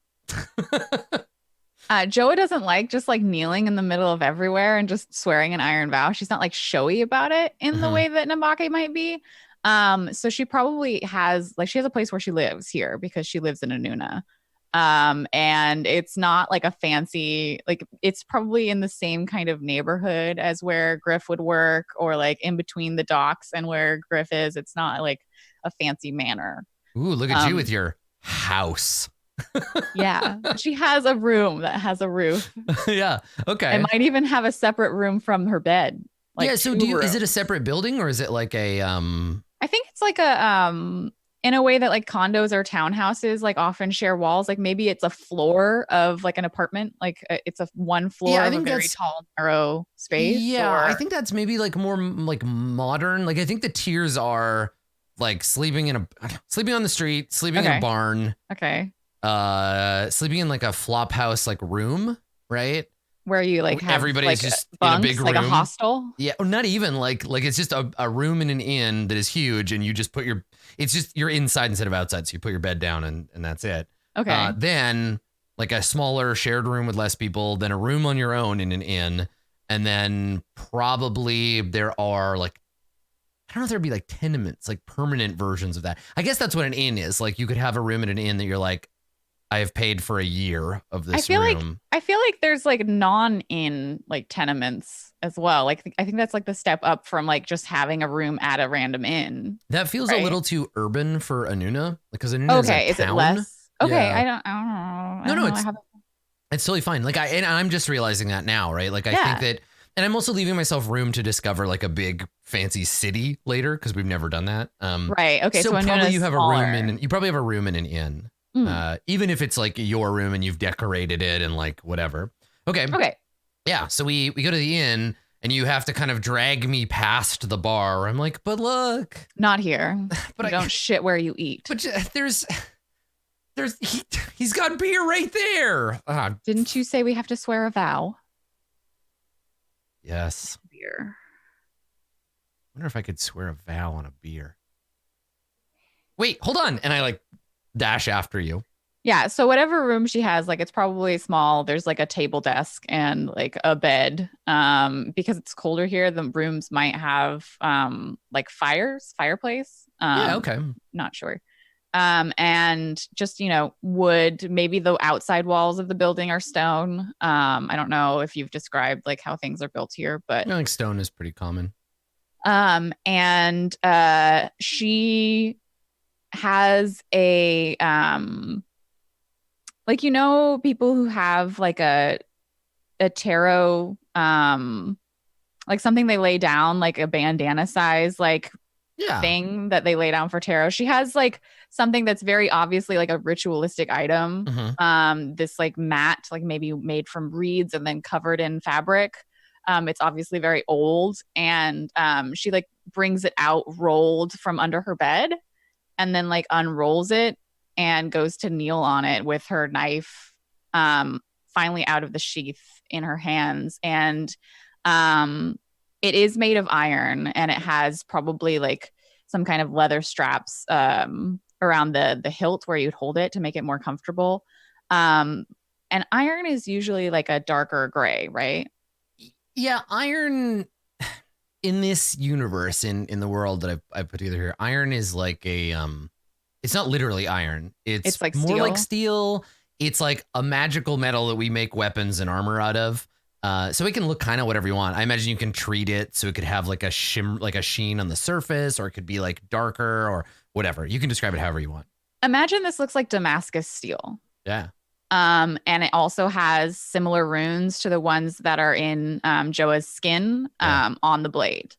Joa doesn't like just like kneeling in the middle of everywhere and just swearing an iron vow. She's not like showy about it in the way that Nabake might be. So she probably has she has a place where she lives here because she lives in Anuna. And it's not like a fancy, like it's probably in the same kind of neighborhood as where Griff would work, or like in between the docks and where Griff is. It's not like a fancy manor. Ooh, look at you with your house. Yeah, she has a room that has a roof. Yeah, okay. It might even have a separate room from her bed. Like yeah, so is it a separate building or is it like a I think it's like a in a way that like condos or townhouses like often share walls. Like maybe it's a floor of like an apartment. Like it's a one floor of a very tall, narrow space. Yeah, I think that's maybe like more like modern. Like I think the tiers are like sleeping on the street, sleeping in a barn. Okay. Sleeping in like a flop house like room, right? Where you like have everybody's like just bunks, in a big room, like a hostel. Yeah, or not even like it's just a room in an inn that is huge, and you just put it's just you're inside instead of outside, so you put your bed down and that's it. Okay. Then like a smaller shared room with less people, then a room on your own in an inn, and then probably there are like, I don't know if there'd be like tenements, like permanent versions of that. I guess that's what an inn is. Like you could have a room in an inn that you're like, I have paid for a year of this room. I feel like there's like non-inn like tenements as well. Like I think that's like the step up from like just having a room at a random inn. That feels a little too urban for Anuna, because Anuna is a town. It less? Okay, Yeah. I don't know. It's totally fine. Like I'm just realizing that now, right? Like I think that, and I'm also leaving myself room to discover like a big fancy city later, because we've never done that. Right. Okay. So probably Anuna's you have smaller. you probably have a room in an inn. Even if it's like your room and you've decorated it and like whatever. Okay. Yeah. So we go to the inn and you have to kind of drag me past the bar. I'm like, but look, not here. But I don't shit where you eat. But he's got beer right there. Didn't you say we have to swear a vow? Yes. Beer. I wonder if I could swear a vow on a beer. Wait, hold on. And I like dash after you. Yeah. So whatever room she has, like it's probably small. There's like a table desk and like a bed. Because it's colder here, the rooms might have like fireplace. Yeah, okay. Not sure. And just, wood, maybe the outside walls of the building are stone. I don't know if you've described like how things are built here, but I think stone is pretty common. And she has a like people who have like a tarot like something they lay down, like a bandana size thing that they lay down for tarot. She has like something that's very obviously like a ritualistic item. This like mat, like maybe made from reeds and then covered in fabric. It's obviously very old, and she like brings it out rolled from under her bed and then like unrolls it and goes to kneel on it with her knife finally out of the sheath in her hands. And it is made of iron, and it has probably like some kind of leather straps around the hilt where you'd hold it to make it more comfortable. And iron is usually like a darker gray, right? Yeah, iron in this universe, in the world that I've put together here, iron is like a it's not literally iron. It's like more like steel. It's like a magical metal that we make weapons and armor out of. So it can look kind of whatever you want. I imagine you can treat it so it could have like a sheen on the surface, or it could be like darker or whatever. You can describe it however you want. Imagine this looks like Damascus steel. Yeah. And it also has similar runes to the ones that are in Joa's skin on the blade.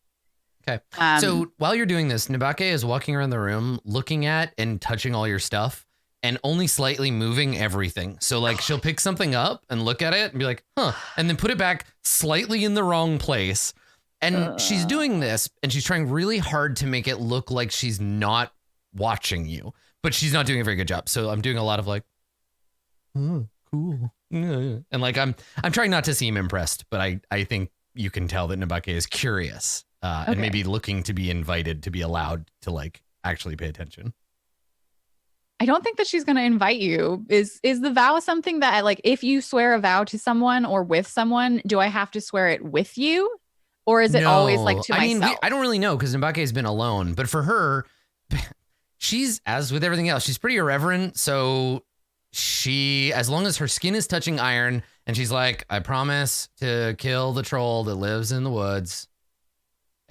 Okay. So while you're doing this, Nabake is walking around the room looking at and touching all your stuff and only slightly moving everything. So like she'll pick something up and look at it and be like, huh, and then put it back slightly in the wrong place. And she's doing this and she's trying really hard to make it look like she's not watching you, but she's not doing a very good job. So I'm doing a lot of like, oh, cool. And like, I'm trying not to seem impressed, but I think you can tell that Nabake is curious and maybe looking to be invited, to be allowed to like actually pay attention. I don't think that she's going to invite you. Is the vow something that like, if you swear a vow to someone or with someone, do I have to swear it with you? Or is it always like to myself? I mean, I don't really know, because Nabake has been alone, but for her, she's, as with everything else, she's pretty irreverent. So she, as long as her skin is touching iron and she's like, I promise to kill the troll that lives in the woods.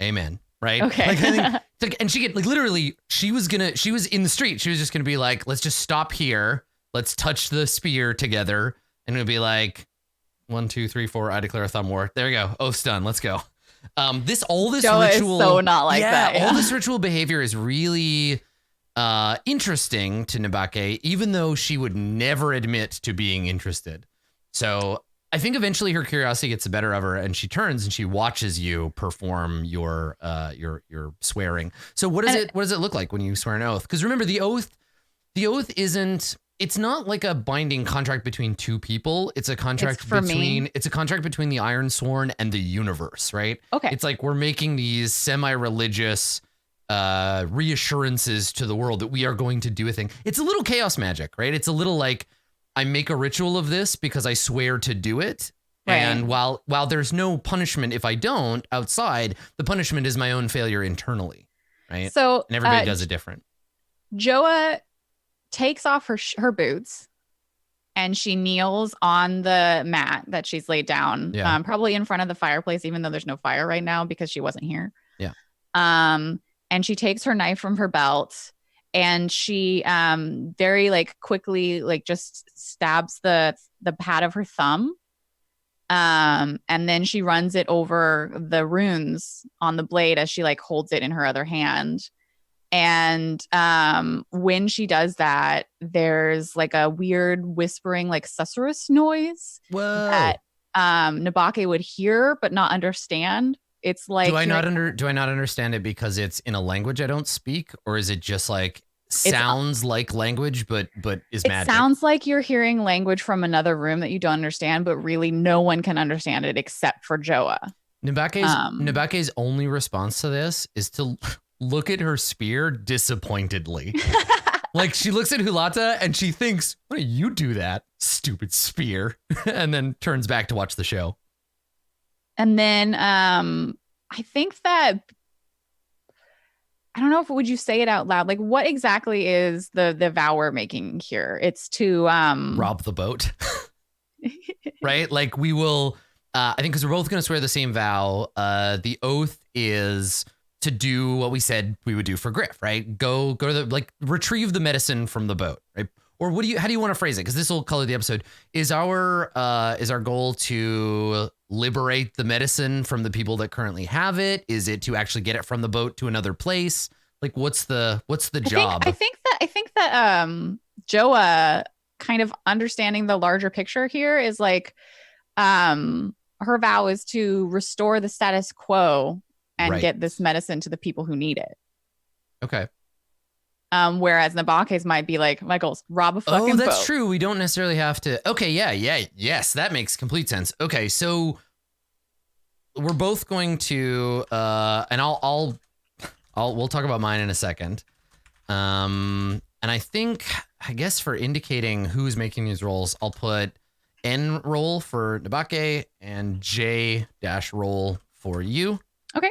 Amen. Right. Okay. Like, I think, and she get like, literally, she was in the street. She was just going to be like, let's just stop here. Let's touch the spear together. And it'll be like 1, 2, 3, 4. I declare a thumb war. There you go. Oath's done. Let's go. All this Joa ritual. Is so not like that. Yeah. All this ritual behavior is really interesting to Nabake, even though she would never admit to being interested. So I think eventually her curiosity gets the better of her, and she turns and she watches you perform your swearing. So what does it look like when you swear an oath? Because remember, the oath isn't it's not like a binding contract between two people. It's a contract between the Ironsworn and the universe, right? Okay. It's like we're making these semi-religious reassurances to the world that we are going to do a thing. It's a little chaos magic, right? It's a little like I make a ritual of this because I swear to do it. Right. And while there's no punishment if I don't outside, the punishment is my own failure internally, right? So and everybody does it different. Joa takes off her boots and she kneels on the mat that she's laid down, probably in front of the fireplace, even though there's no fire right now because she wasn't here. Yeah. And she takes her knife from her belt and she very like quickly like just stabs the pad of her thumb. And then she runs it over the runes on the blade as she like holds it in her other hand. And when she does that, there's like a weird whispering, like susurrus noise that Nabake would hear but not understand. It's like do I not understand it because it's in a language I don't speak, or is it just like sounds like language but is magic? It sounds like you're hearing language from another room that you don't understand, but really no one can understand it except for Joa. Nabake's only response to this is to look at her spear disappointedly. Like she looks at Hulata and she thinks, why don't you do that, stupid spear? And then turns back to watch the show. And then I think that, I don't know if would you say it out loud? Like what exactly is the vow we're making here? It's to rob the boat. Right? Like we will, I think because we're both going to swear the same vow. The oath is to do what we said we would do for Griff, right? Go to the, like, retrieve the medicine from the boat, right? Or how do you want to phrase it? Because this will color the episode. Is our goal to liberate the medicine from the people that currently have it? Is it to actually get it from the boat to another place? Like, what's the job? I think that Joa kind of understanding the larger picture here is like, her vow is to restore the status quo and get this medicine to the people who need it. Okay. Whereas Nabake's might be like, my goal's rob a fucking boat. Oh, that's true. We don't necessarily have to. Okay, yes, that makes complete sense. Okay, so we're both going to, and we'll talk about mine in a second. And I guess for indicating who's making these rolls, I'll put N roll for Nabake and J - roll for you. Okay.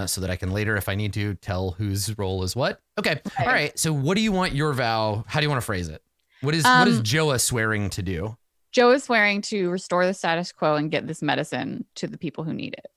So that I can later, if I need to, tell whose role is what. Okay. All right. So what do you want your vow? How do you want to phrase it? What is Joa swearing to do? Joa is swearing to restore the status quo and get this medicine to the people who need it.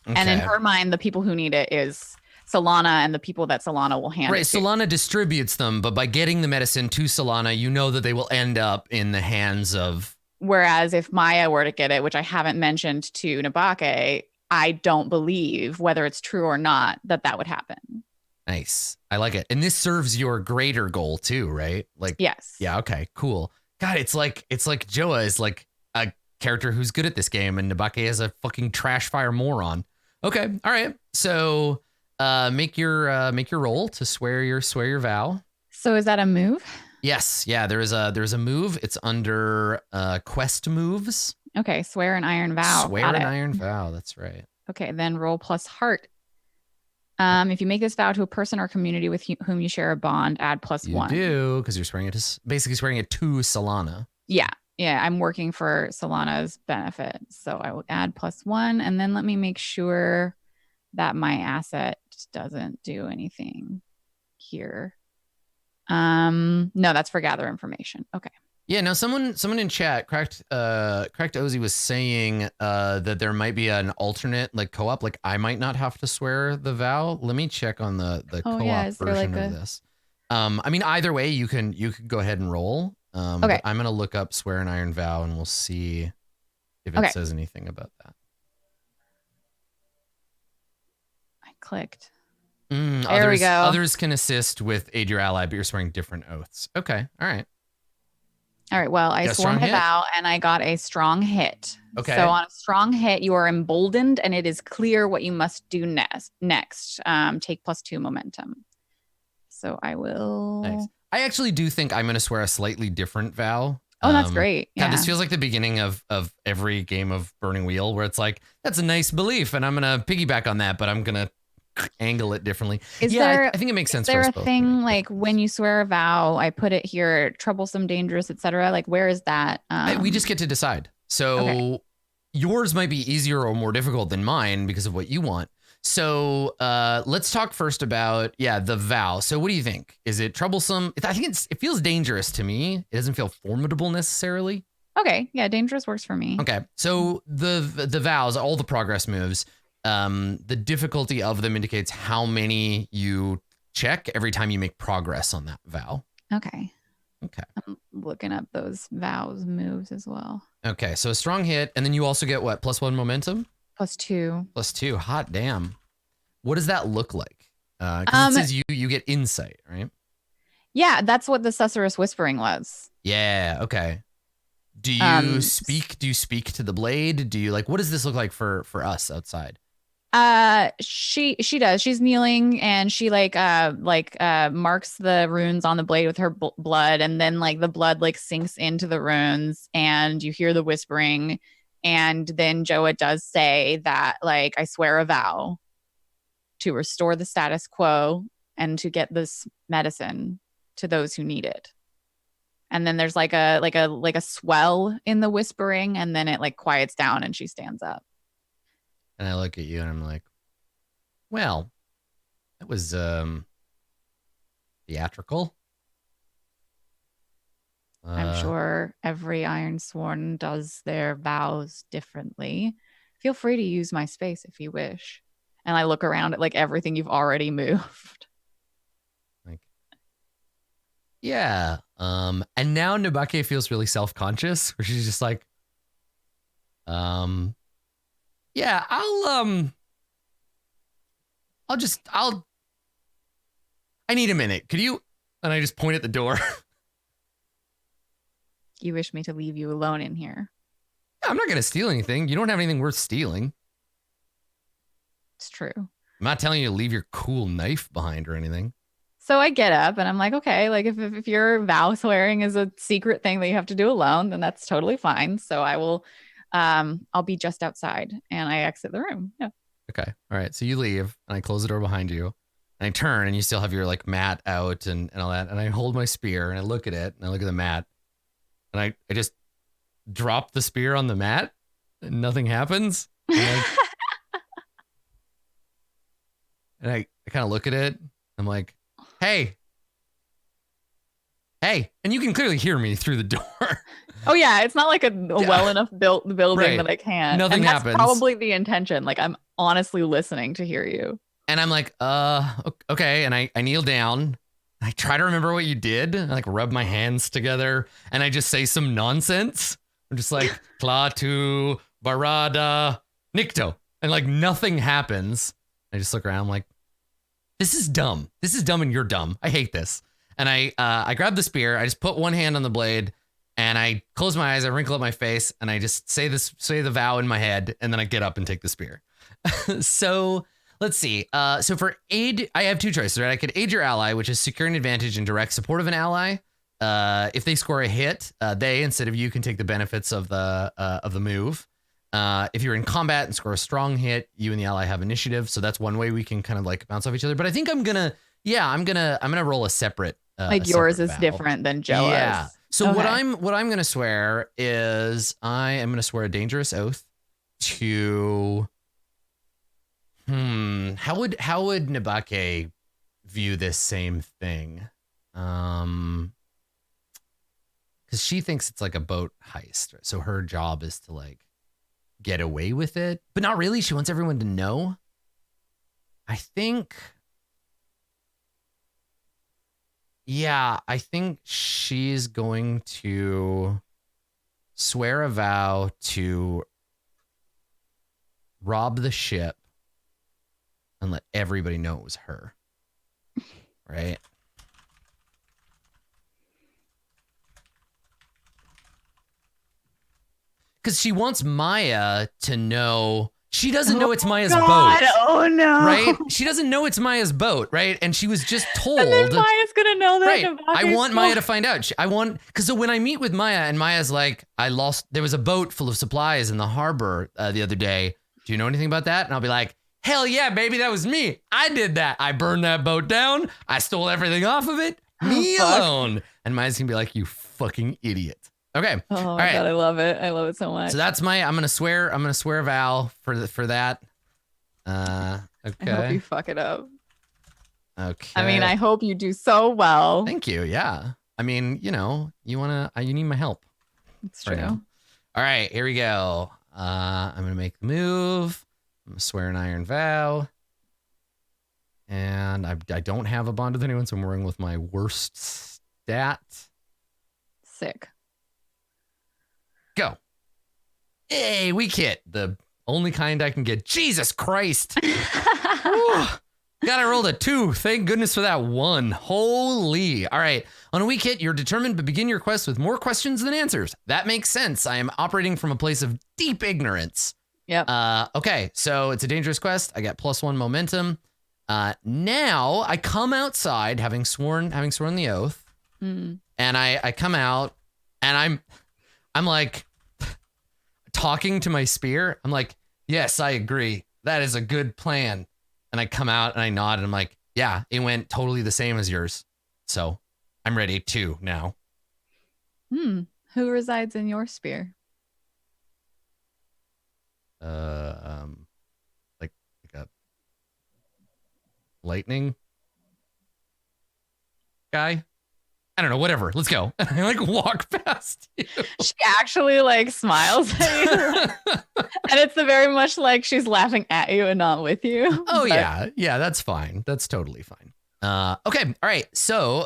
Okay. And in her mind, the people who need it is Solana and the people that Solana will hand it to. Right. Solana distributes them, but by getting the medicine to Solana, you know that they will end up in the hands of. Whereas if Maya were to get it, which I haven't mentioned to Nabake, I don't believe, whether it's true or not, that would happen. Nice. I like it. And this serves your greater goal too, right? Like, yes. Yeah. Okay, cool. God, it's like Joa is like a character who's good at this game and Nabake is a fucking trash fire moron. Okay. All right. So, make your roll to swear your vow. So is that a move? Yes. Yeah. There's a move. It's under, quest moves. Okay, swear an iron vow. Swear an iron vow. That's right. Okay, then roll plus heart. If you make this vow to a person or community with whom you share a bond, add +1. You do, because you're swearing it to Solana. Yeah, I'm working for Solana's benefit, so I will add +1, and then let me make sure that my asset doesn't do anything here. No, that's for gather information. Okay. Yeah, now someone in chat, Cracked Ozzy was saying that there might be an alternate like co-op, like I might not have to swear the vow. Let me check on the co-op version of this. I mean, either way, you can go ahead and roll. Okay. I'm gonna look up swear an iron vow and we'll see if it says anything about that. I clicked. There we go. Others can assist with aid your ally, but you're swearing different oaths. Okay, all right. All right, well, I swore my vow and I got a strong hit. Okay. So on a strong hit, you are emboldened and it is clear what you must do next. Take +2 momentum. So I will... Nice. I actually do think I'm going to swear a slightly different vow. Oh, that's great. God, Yeah. this feels like the beginning of every game of Burning Wheel, where it's like, that's a nice belief, and I'm going to piggyback on that, but I'm going to angle it differently. Is there, I think it makes sense. Is there for us a both thing like when you swear a vow, I put it here, troublesome, dangerous, etc. Like, where is that? We just get to decide. So Okay. yours might be easier or more difficult than mine because of what you want. So let's talk first about, the vow. So what do you think? Is it troublesome? I think it feels dangerous to me. It doesn't feel formidable necessarily. Okay. Yeah. Dangerous works for me. Okay. So the vows, all the progress moves, the difficulty of them indicates how many you check every time you make progress on that vow. Okay. Okay. I'm looking up those vows moves as well. Okay. So a strong hit. And then you also get what? +1 momentum? +2. +2. Hot damn. What does that look like? Because it says you get insight, right? Yeah. That's what the susurrus whispering was. Yeah. Okay. Do you speak? Do you speak to the blade? Do you like? What does this look like for us outside? She does. She's kneeling and she marks the runes on the blade with her blood, and then like the blood like sinks into the runes, and you hear the whispering, and then Joa does say that like I swear a vow to restore the status quo and to get this medicine to those who need it. And then there's like a swell in the whispering, and then it like quiets down and she stands up. And I look at you and I'm like, well, that was theatrical. I'm sure every Ironsworn does their vows differently. Feel free to use my space if you wish. And I look around at like everything you've already moved. Like, yeah. And now Nabake feels really self-conscious, where she's just like, yeah, I need a minute. Could you? And I just point at the door. You wish me to leave you alone in here? Yeah, I'm not going to steal anything. You don't have anything worth stealing. It's true. I'm not telling you to leave your cool knife behind or anything. So I get up and I'm like, okay, like if your vow swearing is a secret thing that you have to do alone, then that's totally fine. So I will, I'll be just outside, and I exit the room. Yeah. Okay. All right. So you leave and I close the door behind you, and I turn and you still have your like mat out and all that. And I hold my spear and I look at it and I look at the mat, and I just drop the spear on the mat and nothing happens. And I kind of look at it. I'm like, hey. And you can clearly hear me through the door. Oh yeah, it's not like a well enough built building Right. that I can't. Nothing and that's happens. Probably the intention. Like I'm honestly listening to hear you. And I'm like, okay. And I kneel down. I try to remember what you did. I like rub my hands together and I just say some nonsense. I'm just like, Klatu, Barada, Nikto. And like nothing happens. I just look around. I'm like, this is dumb. This is dumb and you're dumb. I hate this. And I grab the spear. I just put one hand on the blade and I close my eyes. I wrinkle up my face and I just say the vow in my head. And then I get up and take the spear. So let's see. So for aid, I have two choices, right? I could aid your ally, which is secure an advantage and direct support of an ally. If they score a hit, they, instead of you, can take the benefits of the move. If you're in combat and score a strong hit, you and the ally have initiative. So that's one way we can kind of like bounce off each other. But I think I'm gonna roll a separate. Like yours is different than Joa's. Yeah. So Okay. what I'm gonna swear is I am gonna swear a dangerous oath to. How would Nabake view this same thing? Because she thinks it's like a boat heist, so her job is to like get away with it, but not really. She wants everyone to know. I think she's going to swear a vow to rob the ship and let everybody know it was her. Right? Because she wants Maya to know. She doesn't know it's Maya's God, boat. oh no. Right? She doesn't know it's Maya's boat, right? And she was just told. And then Maya's gonna know that. Right. Nabake's I want boat. Maya to find out. Because so when I meet with Maya and Maya's like, there was a boat full of supplies in the harbor the other day. Do you know anything about that? And I'll be like, hell yeah, baby, that was me. I did that. I burned that boat down. I stole everything off of it. Me alone. And Maya's gonna be like, you fucking idiot. Okay. Oh All my right. God, I love it. I love it so much. So that's I'm gonna swear a vow for that. Okay. I hope you fuck it up. Okay. I mean, I hope you do so well. Thank you. Yeah. I mean, you need my help. It's true. Right now. All right, here we go. I'm gonna make the move. I'm gonna swear an iron vow. And I don't have a bond with anyone, so I'm rolling with my worst stat. Sick. Go. Hey, weak hit. The only kind I can get. Jesus Christ. Whew. God, I rolled a 2. Thank goodness for that 1. Holy. All right. On a weak hit, you're determined to begin your quest with more questions than answers. That makes sense. I am operating from a place of deep ignorance. Yep. Okay, so it's a dangerous quest. I got +1 momentum. Now I come outside, having sworn the oath, and I come out, and I'm like talking to my spear. I'm like, yes, I agree. That is a good plan. And I come out and I nod and I'm like, yeah, it went totally the same as yours. So I'm ready too now. Who resides in your spear? Like a lightning guy. I don't know, whatever. Let's go. I like walk past you. She actually like smiles at you. And it's very much like she's laughing at you and not with you. Oh, yeah. Yeah, that's fine. That's totally fine. Okay. All right. So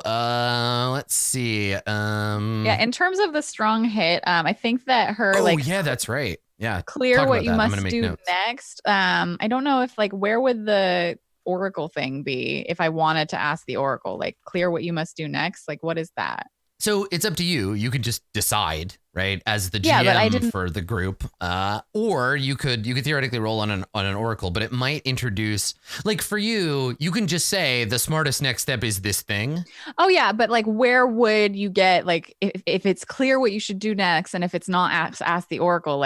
let's see. Yeah, in terms of the strong hit, I think that her yeah, that's right. Yeah. Clear what you must do next. I don't know if where would the Oracle thing be if I wanted to ask the Oracle, clear what you must do next? What is that? So it's up to you. You could just decide, right, as the GM for the group, or you could theoretically roll on an Oracle, but it might introduce, for you, you can just say the smartest next step is this thing. Oh yeah, but where would you get if it's clear what you should do next, and if it's not ask the Oracle,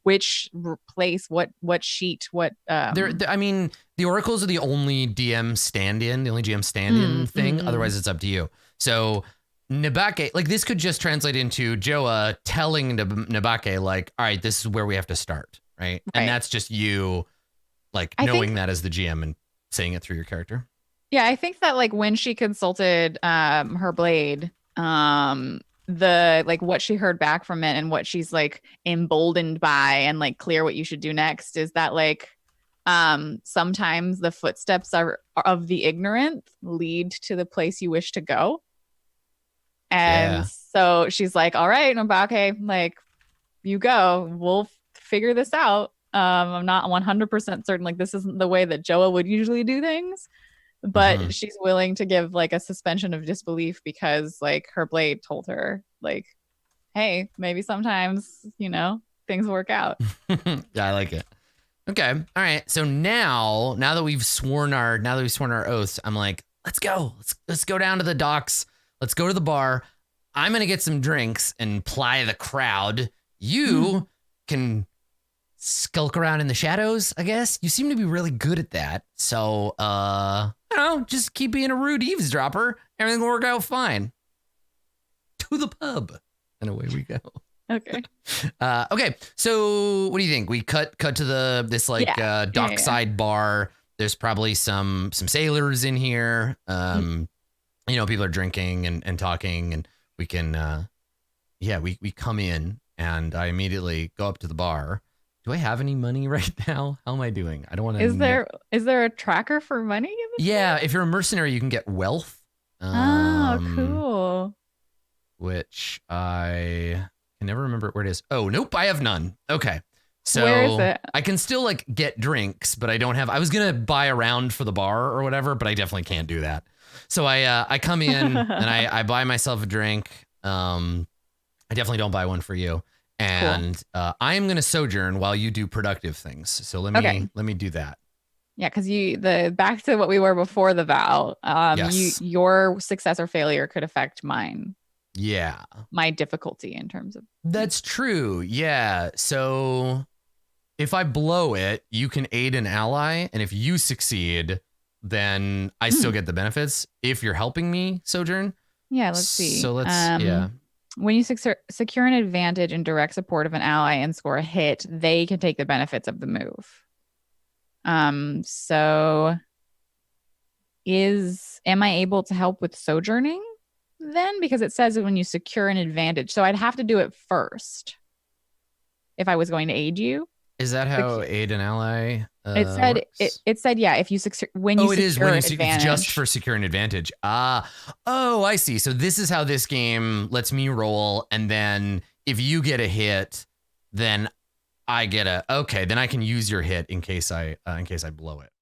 which place, what sheet, what? I mean, the Oracles are the only GM stand-in thing. Otherwise, it's up to you. So. Nabake, this could just translate into Joa telling Nabake, all right, this is where we have to start, right? And that's just you, knowing that as the GM and saying it through your character. Yeah, I think that when she consulted her blade, the what she heard back from it and what she's emboldened by and clear what you should do next is that sometimes the footsteps of the ignorant lead to the place you wish to go. And so she's like, all right, Nabake, you go. We'll figure this out. I'm not 100% certain this isn't the way that Joa would usually do things, but she's willing to give a suspension of disbelief because her blade told her hey, maybe sometimes, things work out. Yeah, I like it. Okay. All right. So now that we've sworn our oaths, I'm like, let's go. Let's go down to the docks. Let's go to the bar. I'm going to get some drinks and ply the crowd. You can skulk around in the shadows, I guess. You seem to be really good at that. So, I don't know, just keep being a rude eavesdropper. Everything will work out fine. To the pub. And away we go. Okay. Okay. So what do you think? We cut to this dockside bar. There's probably some sailors in here. People are drinking and talking, and we can, we come in, and I immediately go up to the bar. Do I have any money right now? How am I doing? I don't want to. Is there a tracker for money? Yeah, if you're a mercenary, you can get wealth. Cool. Which I can never remember where it is. Oh, nope, I have none. Okay. So where is it? I can still get drinks, but I don't have. I was gonna buy a round for the bar or whatever, but I definitely can't do that. So I come in and I buy myself a drink. I definitely don't buy one for you. And I am going to sojourn while you do productive things. So let me do that. Yeah, because back to what we were before the vow. Yes. Your success or failure could affect mine. Yeah. My difficulty in terms of. That's true. Yeah. So if I blow it, you can aid an ally, and if you succeed, then I still get the benefits. If you're helping me sojourn. Yeah. Let's see. So let's When you secure an advantage in direct support of an ally and score a hit, they can take the benefits of the move. So am I able to help with sojourning then? Because it says when you secure an advantage. So I'd have to do it first if I was going to aid you. Is that how aid an ally? It said yeah. If you when you secure an advantage, just for secure an advantage. I see. So this is how this game lets me roll, and then if you get a hit, then I get then I can use your hit in case I blow it.